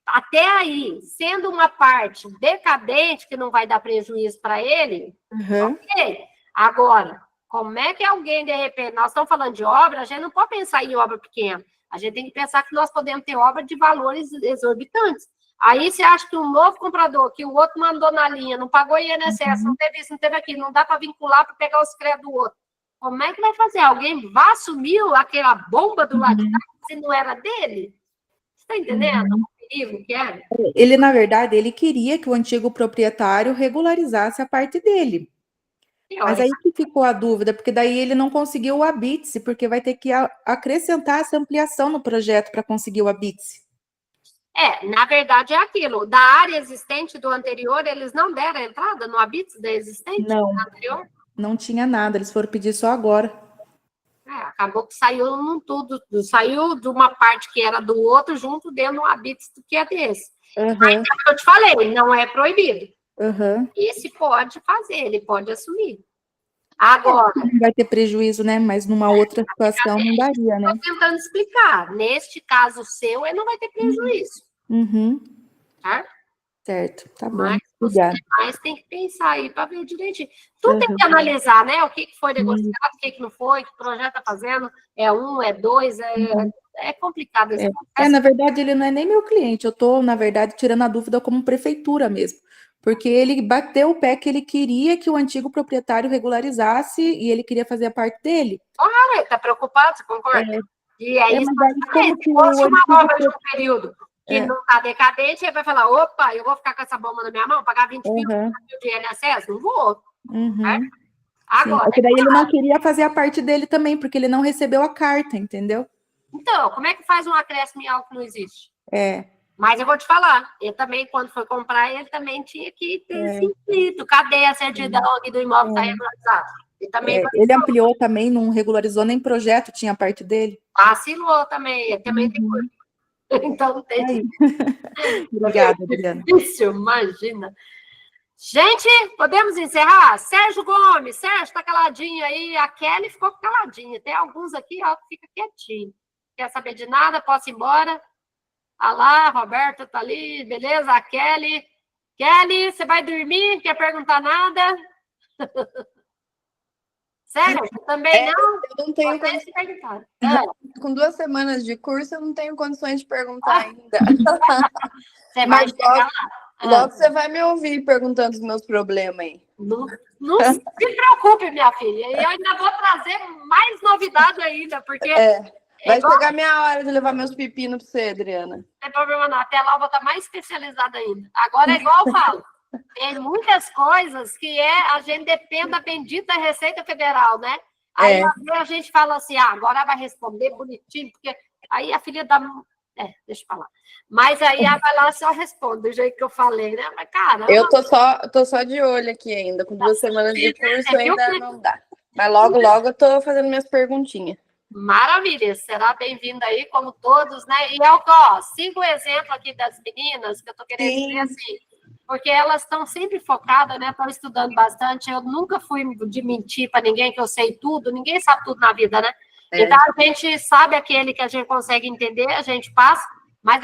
até aí, sendo uma parte decadente, que não vai dar prejuízo para ele, ok. Agora, como é que alguém, de repente, nós estamos falando de obra, a gente não pode pensar em obra pequena, a gente tem que pensar que nós podemos ter obra de valores exorbitantes. Aí você acha que um novo comprador, que o outro mandou na linha, não pagou INSS, não teve isso, não teve aquilo, não dá para vincular para pegar os créditos do outro. Como é que vai fazer? Alguém vai assumir aquela bomba do lado de cá, se não era dele? Você está entendendo o perigo que é? Ele, na verdade, ele queria que o antigo proprietário regularizasse a parte dele. Mas aí que ficou a dúvida, porque daí ele não conseguiu o habite-se, porque vai ter que acrescentar essa ampliação no projeto para conseguir o habite-se. Na verdade é aquilo. Da área existente do anterior, eles não deram entrada no habite da existente Não. do anterior? Não tinha nada, eles foram pedir só agora. Acabou que saiu num tudo, saiu de uma parte que era do outro, junto dentro do habite que é desse. Mas, é o que eu te falei, não é proibido. Esse pode fazer, ele pode assumir. Agora... Não vai ter prejuízo, né? Mas numa outra situação não daria, né? Estou tentando explicar. Neste caso seu, ele não vai ter prejuízo. Tá? Certo, tá bom. Mas você tem que pensar aí para ver direitinho. Tudo tem que analisar, né? O que foi negociado, o que não foi, que projeto está fazendo, é 1, é 2, é complicado. Na verdade, ele não é nem meu cliente, eu estou, na verdade, tirando a dúvida como prefeitura mesmo. Porque ele bateu o pé que ele queria que o antigo proprietário regularizasse e ele queria fazer a parte dele. Ele está preocupado, você concorda? E é isso que fosse uma obra de um período que não está decadente, ele vai falar, opa, eu vou ficar com essa bomba na minha mão, pagar 20 mil de INSS? Não vou. Agora, porque daí ele não queria fazer a parte dele também, porque ele não recebeu a carta, entendeu? Então, como é que faz um acréscimo em algo que não existe? Mas eu vou te falar, ele também, quando foi comprar, ele também tinha que ter inscrito. Cadê a certidão aqui do imóvel que está regularizado? Ele ampliou também, não regularizou nem projeto, tinha a parte dele. Assilou também, ele também tem coisa. Então não tem. Obrigada, Adriana. Difícil, imagina. Gente, podemos encerrar? Sérgio Gomes, Sérgio está caladinho aí, a Kelly ficou caladinha. Tem alguns aqui, ó, que fica quietinho. Quer saber de nada? Posso ir embora? Ah lá, a Roberta tá ali, beleza? A Kelly. Kelly, você vai dormir? Quer perguntar nada? Sério? Também não? Eu não tenho com 2 semanas de curso, eu não tenho condições de perguntar ainda. Você vai chegar lá? Logo você vai me ouvir perguntando os meus problemas aí. Não se preocupe, minha filha. Eu ainda vou trazer mais novidade ainda, porque... Vai chegar a minha hora de levar meus pepinos para você, Adriana. Não tem problema não. Até lá eu vou estar mais especializada ainda. Agora é igual eu falo. Tem muitas coisas que a gente depende da bendita Receita Federal, né? Aí a gente fala assim, agora vai responder bonitinho, porque aí a filha da... deixa eu falar. Mas aí ela vai lá só responde do jeito que eu falei, né? Mas, cara... Eu tô só de olho aqui ainda. Com 2 semanas de curso ainda não dá. Mas logo eu tô fazendo minhas perguntinhas. Maravilha, será bem-vinda aí, como todos, né? E ó, siga o exemplo aqui das meninas, que eu tô querendo dizer assim, porque elas estão sempre focadas, né? Estão estudando bastante. Eu nunca fui de mentir para ninguém que eu sei tudo, ninguém sabe tudo na vida, né? Então a gente sabe aquele que a gente consegue entender, a gente passa, mas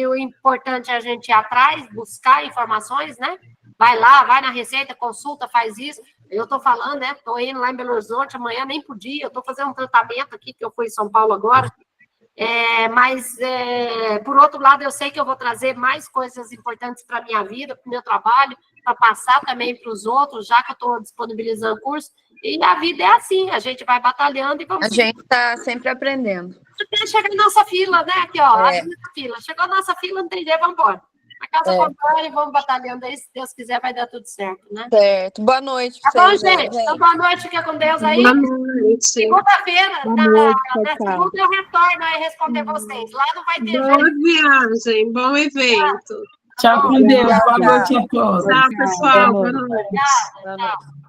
o importante é a gente ir atrás, buscar informações, né? Vai lá, vai na Receita, consulta, faz isso. Eu estou falando, né? Estou indo lá em Belo Horizonte, amanhã nem podia. Eu estou fazendo um tratamento aqui, que eu fui em São Paulo agora. Mas, por outro lado, eu sei que eu vou trazer mais coisas importantes para a minha vida, para o meu trabalho, para passar também para os outros, já que eu estou disponibilizando curso. E a vida é assim, a gente vai batalhando e vamos... A gente está sempre aprendendo. Até chegar na nossa fila, né? Aqui, ó, a fila. Chegou a nossa fila, não tem jeito, vamos embora. A casa contrária e vamos batalhando aí, se Deus quiser, vai dar tudo certo, né? Certo. Boa noite. Tá bom, gente? Então, boa noite, fica com Deus aí. Boa noite. Segunda-feira, na segunda eu retorno aí responder vocês. Lá não vai ter Boa viagem, bom evento. Tchau, com Deus. Boa noite a todos. Tchau, pessoal. Boa noite. Tchau.